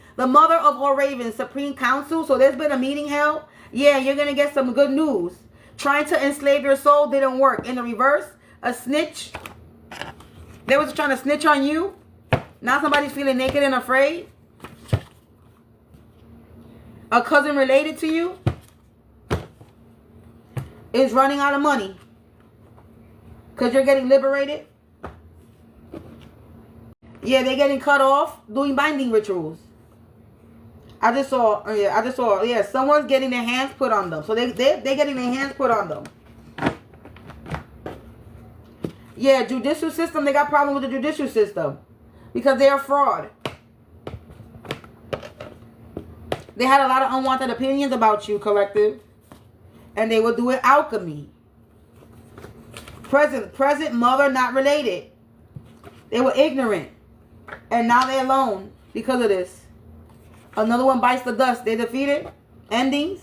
council. So there's been a meeting held. Yeah, you're going to get some good news. Trying to enslave your soul didn't work. In the reverse, a snitch. They was trying to snitch on you. Now somebody's feeling naked and afraid. A cousin related to you is running out of money because you're getting liberated. Yeah, they're getting cut off doing binding rituals. I just saw, yeah, someone's getting their hands put on them. So they're getting their hands put on them. Yeah, judicial system, they got problem with the judicial system because they're a fraud. They had a lot of unwanted opinions about you, collective. And they will do it alchemy. Present mother not related. They were ignorant. And now they're alone because of this. Another one bites the dust. They defeated. Endings.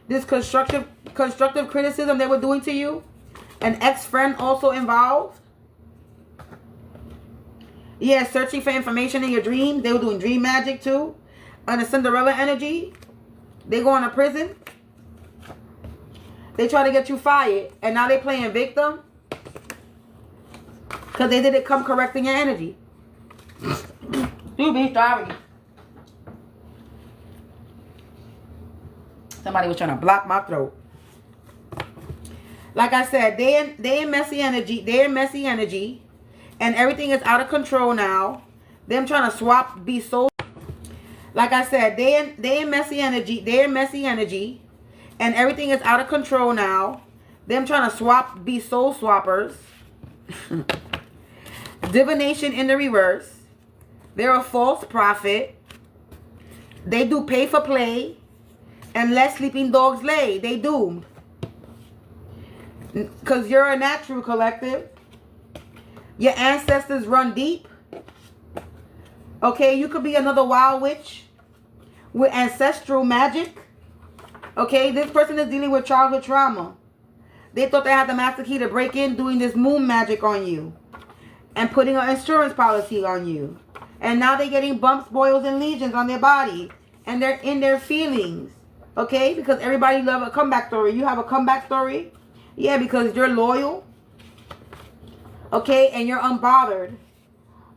This constructive criticism they were doing to you. An ex-friend also involved. Yeah, searching for information in your dreams. They were doing dream magic too. And the Cinderella energy. They go into prison. They try to get you fired. And now they playing victim. Because they didn't come correcting your energy. Do be sorry. Somebody was trying to block my throat. Like I said, they in messy energy. They're in messy energy. And everything is out of control now. Them trying to swap, be soul. Like I said, they in messy energy. They're in messy energy. And everything is out of control now. Them trying to swap, be soul swappers. Divination in the reverse. They're a false prophet. They do pay for play. And let sleeping dogs lay. They doomed. Because you're a natural, collective. Your ancestors run deep. Okay, you could be another wild witch with ancestral magic. Okay, this person is dealing with childhood trauma. They thought they had the master key to break in doing this moon magic on you. And putting an insurance policy on you. And now they're getting bumps, boils, and lesions on their body. And they're in their feelings. Okay, because everybody loves a comeback story. You have a comeback story? Yeah, because you're loyal. Okay, and you're unbothered.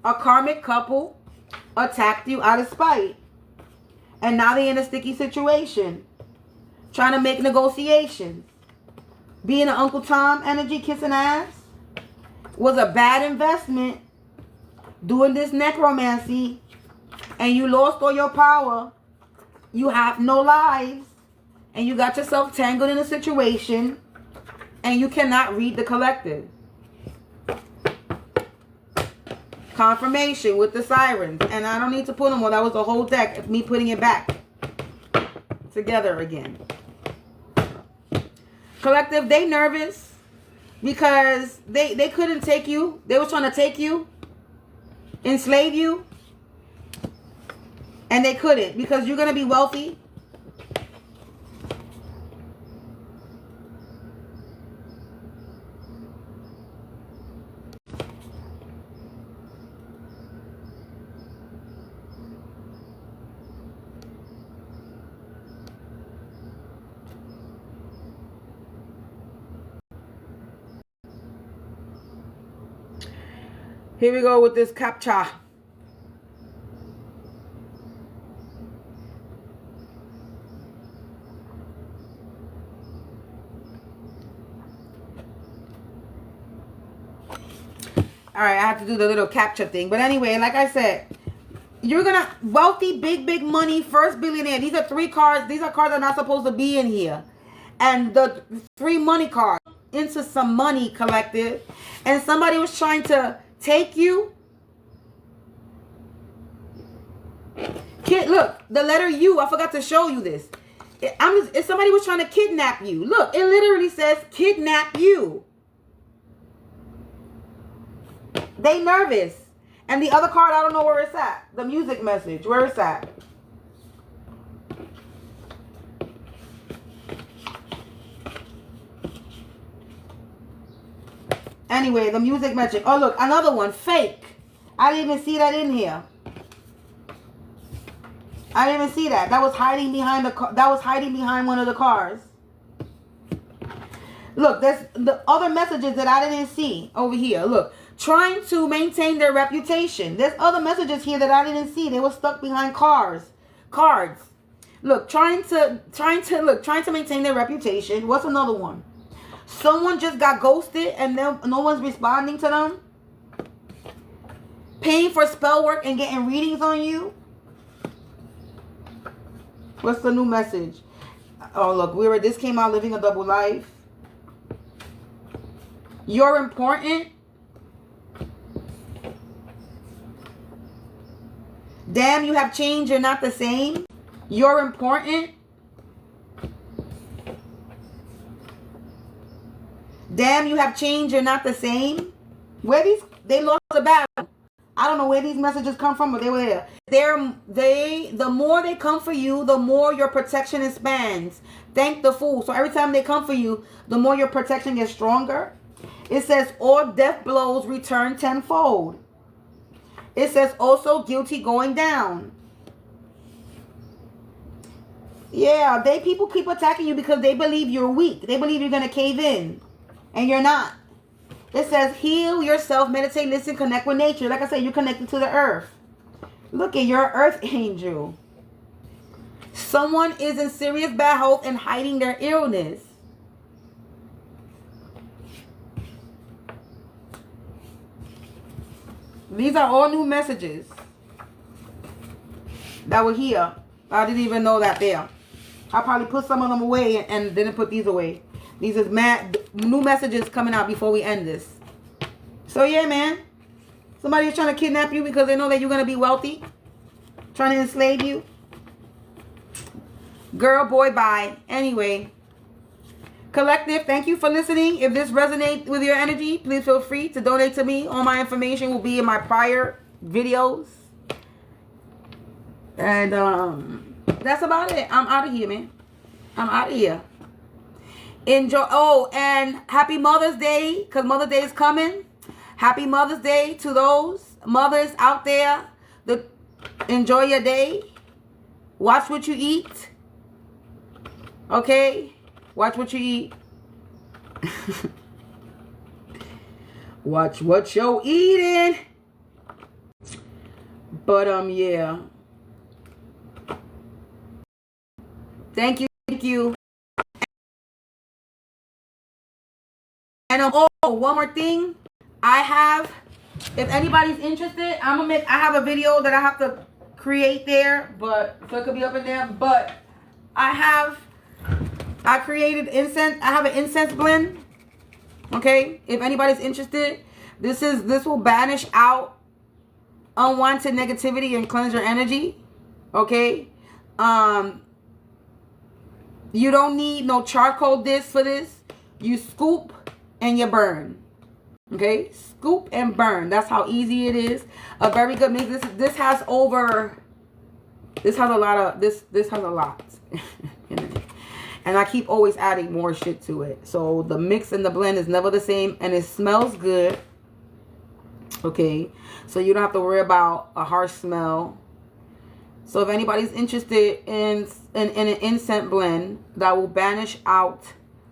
A karmic couple attacked you out of spite. And now they're in a sticky situation. Trying to make negotiations. Being an Uncle Tom energy kissing ass was a bad investment. Doing this necromancy. And you lost all your power. You have no lives. And you got yourself tangled in a situation. And you cannot read the collective. Confirmation with the sirens. And I don't need to pull them all. That was the whole deck of me putting it back together again. Collective, they nervous because they couldn't take you. They were trying to take you, enslave you, and they couldn't because you're going to be wealthy. Here we go with this captcha. All right, I have to do the little captcha thing. But anyway, like I said, you're going to, wealthy, big money, first billionaire. These are 3 cards. These are cards that are not supposed to be in here. And the 3 money cards into some money, collective. And somebody was trying to take you. Kid, look, the letter U. I forgot to show you this. If somebody was trying to kidnap you. Look, it literally says kidnap you. They nervous. And the other card, I don't know where it's at. The music message, where it's at. Anyway, the music message. Oh, look, another one, fake. I didn't even see that in here. I didn't even see that. That was hiding behind one of the cars. Look, there's the other messages that I didn't see over here. Look. Trying to maintain their reputation. There's other messages here that I didn't see. They were stuck behind cards. Look, trying to maintain their reputation. What's another one? Someone just got ghosted and no one's responding to them. Paying for spell work and getting readings on you. What's the new message? Oh, look, this came out, living a double life. You're important. Damn, you have changed. You're not the same. You're important. Damn, you have changed. You're not the same. They lost the battle. I don't know where these messages come from, but they were there. The more they come for you, the more your protection expands. Thank the fool. So every time they come for you, the more your protection gets stronger. It says all death blows return tenfold. It says also guilty going down. Yeah, people keep attacking you because they believe you're weak. They believe you're going to cave in. And you're not. It says heal yourself, meditate, listen, connect with nature. Like I said, you're connected to the earth. Look at your earthangel. Someone is in serious bad health and hiding their illness. These are all new messages that were here. I didn't even know that there. I probably put some of them away and didn't put these away. These is new messages coming out before we end this. So yeah, man. Somebody is trying to kidnap you because they know that you're going to be wealthy. Trying to enslave you. Girl, boy, bye. Anyway. Collective, thank you for listening. If this resonates with your energy, please feel free to donate to me. All my information will be in my prior videos. And that's about it. I'm out of here, man. I'm out of here. Enjoy. Oh, and happy Mother's Day, because Mother's Day is coming. Happy Mother's Day to those mothers out there. Enjoy your day. Watch what you eat. Okay? Watch what you eat. Watch what you're eating. But yeah. Thank you. And oh, one more thing. If anybody's interested, I have a video that I have to create there, but so it could be up in there. But I created incense. I have an incense blend. Okay, if anybody's interested, this will banish out unwanted negativity and cleanse your energy. Okay, you don't need no charcoal disc for this. You scoop and you burn. Okay, scoop and burn. That's how easy it is. A very good mix. This has a lot. This has a lot. And I keep always adding more shit to it. So the mix and the blend is never the same. And it smells good. Okay. So you don't have to worry about a harsh smell. So if anybody's interested in an incense blend that will banish out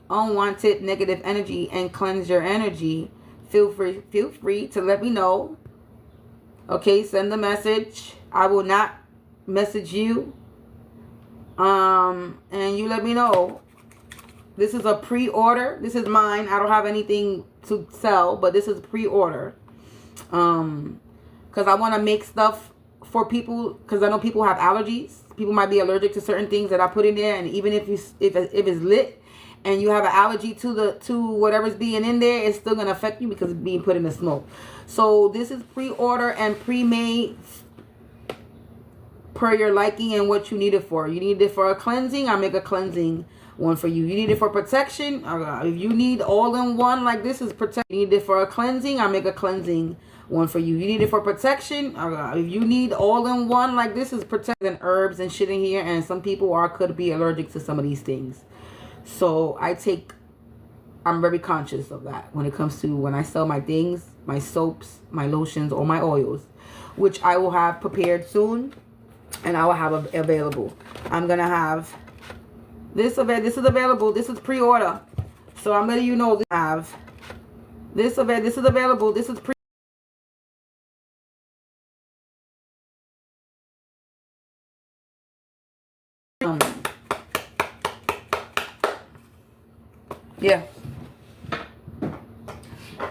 unwanted negative energy and cleanse your energy, feel free to let me know. Okay, send the message. I will not message you. And you let me know. This is a pre-order. This is mine. I don't have anything to sell, but this is pre-order. Because I want to make stuff for people, because I know people have allergies. People might be allergic to certain things that I put in there, and even if it's lit and you have an allergy to whatever's being in there, it's still gonna affect you because it's being put in the smoke. So this is pre-order and pre-made per your liking and what you need it for. You need it for a cleansing, I make a cleansing one for you. You need it for protection. If you need all in one, like this is protect. You need it for a cleansing, I make a cleansing one for you. You need it for protection. If you need all in one, like this is protecting herbs and shit in here, and some people could be allergic to some of these things. So I'm very conscious of that when it comes to when I sell my things, my soaps, my lotions, or my oils, which I will have prepared soon, and I will have available. I'm gonna have this is available. This is pre-order, so I'm letting you know this have this is available. This is pre. Yeah.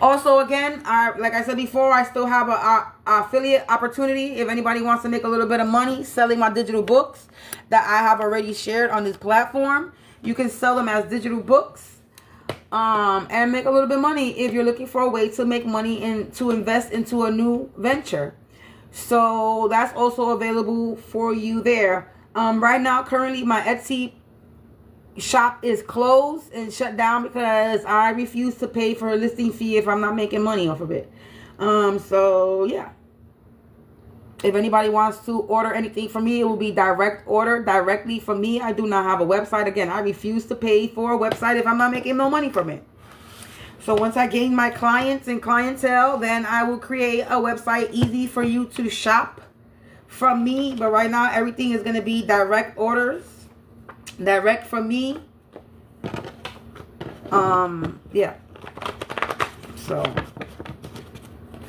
Also, again, like I said before, I still have a affiliate opportunity. If anybody wants to make a little bit of money selling my digital books that I have already shared on this platform, you can sell them as digital books and make a little bit of money if you're looking for a way to make money and to invest into a new venture. So that's also available for you there. Right now, currently, my Etsy shop is closed and shut down because I refuse to pay for a listing fee if I'm not making money off of it. So yeah, if anybody wants to order anything from me, it will be direct order directly from me. I do not have a website. Again, I refuse to pay for a website if I'm not making no money from it. So once I gain my clients and clientele, then I will create a website easy for you to shop from me. But right now, everything is going to be direct orders. Direct from me. Yeah.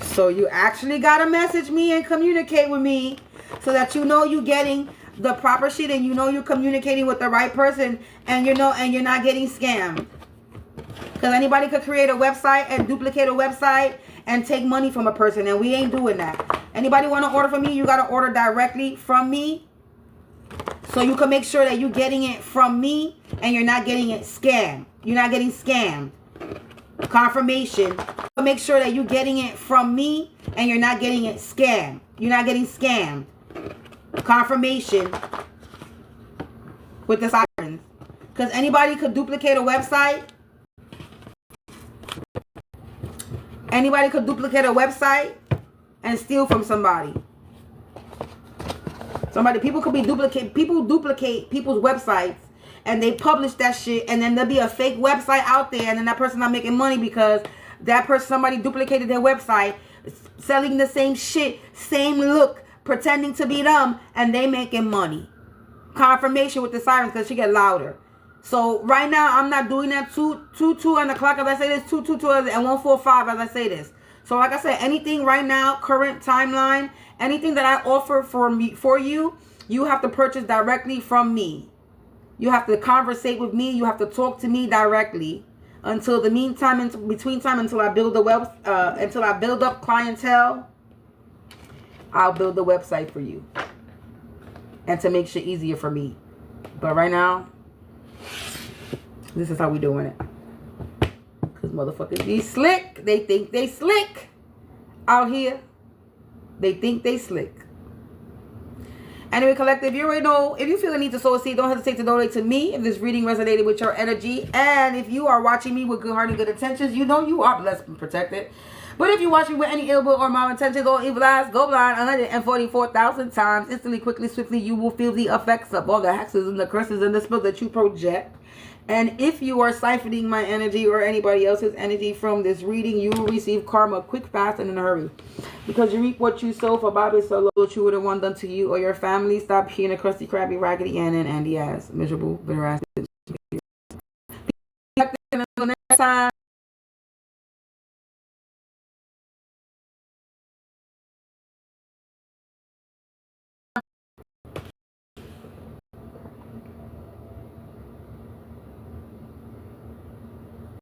So you actually gotta message me and communicate with me so that you know you're getting the proper shit and you know you're communicating with the right person, and you're not getting scammed. Because anybody could create a website and duplicate a website and take money from a person, and we ain't doing that. Anybody want to order from me, you gotta order directly from me. So you can make sure that you're getting it from me and you're not getting it scammed. You're not getting scammed. Confirmation. Make sure that you're getting it from me and you're not getting it scammed. You're not getting scammed. Confirmation with the sirens. Because anybody could duplicate a website. Anybody could duplicate a website and steal from somebody. People duplicate people's websites and they publish that shit, and then there'll be a fake website out there, and then that person not making money because somebody duplicated their website, selling the same shit, same look, pretending to be them, and they making money. Confirmation with the sirens because she get louder. So right now I'm not doing that 2 on the clock as I say this, 222 and 145 as I say this. So like I said, anything right now, current timeline, anything that I offer for you, you have to purchase directly from me. You have to conversate with me. You have to talk to me directly until the meantime, until I build until I build up clientele. I'll build the website for you and to make shit easier for me. But right now, this is how we doing it. Because motherfuckers be slick. They think they slick out here. They think they slick. Anyway, collective, you already know, if you feel the need to sow a seed, don't hesitate to donate to me if this reading resonated with your energy. And if you are watching me with good heart and good intentions, you know you are blessed and protected. But if you watch me with any ill will or malintentions or evil eyes, go blind 144,000 times. Instantly, quickly, swiftly, you will feel the effects of all the hexes and the curses and the spells that you project. And if you are siphoning my energy or anybody else's energy from this reading, you will receive karma quick, fast, and in a hurry. Because you reap what you sow, for Bobby so low what you would have done to you or your family. Stop being a crusty, crabby, raggedy, and an Andy ass, miserable, bitter ass.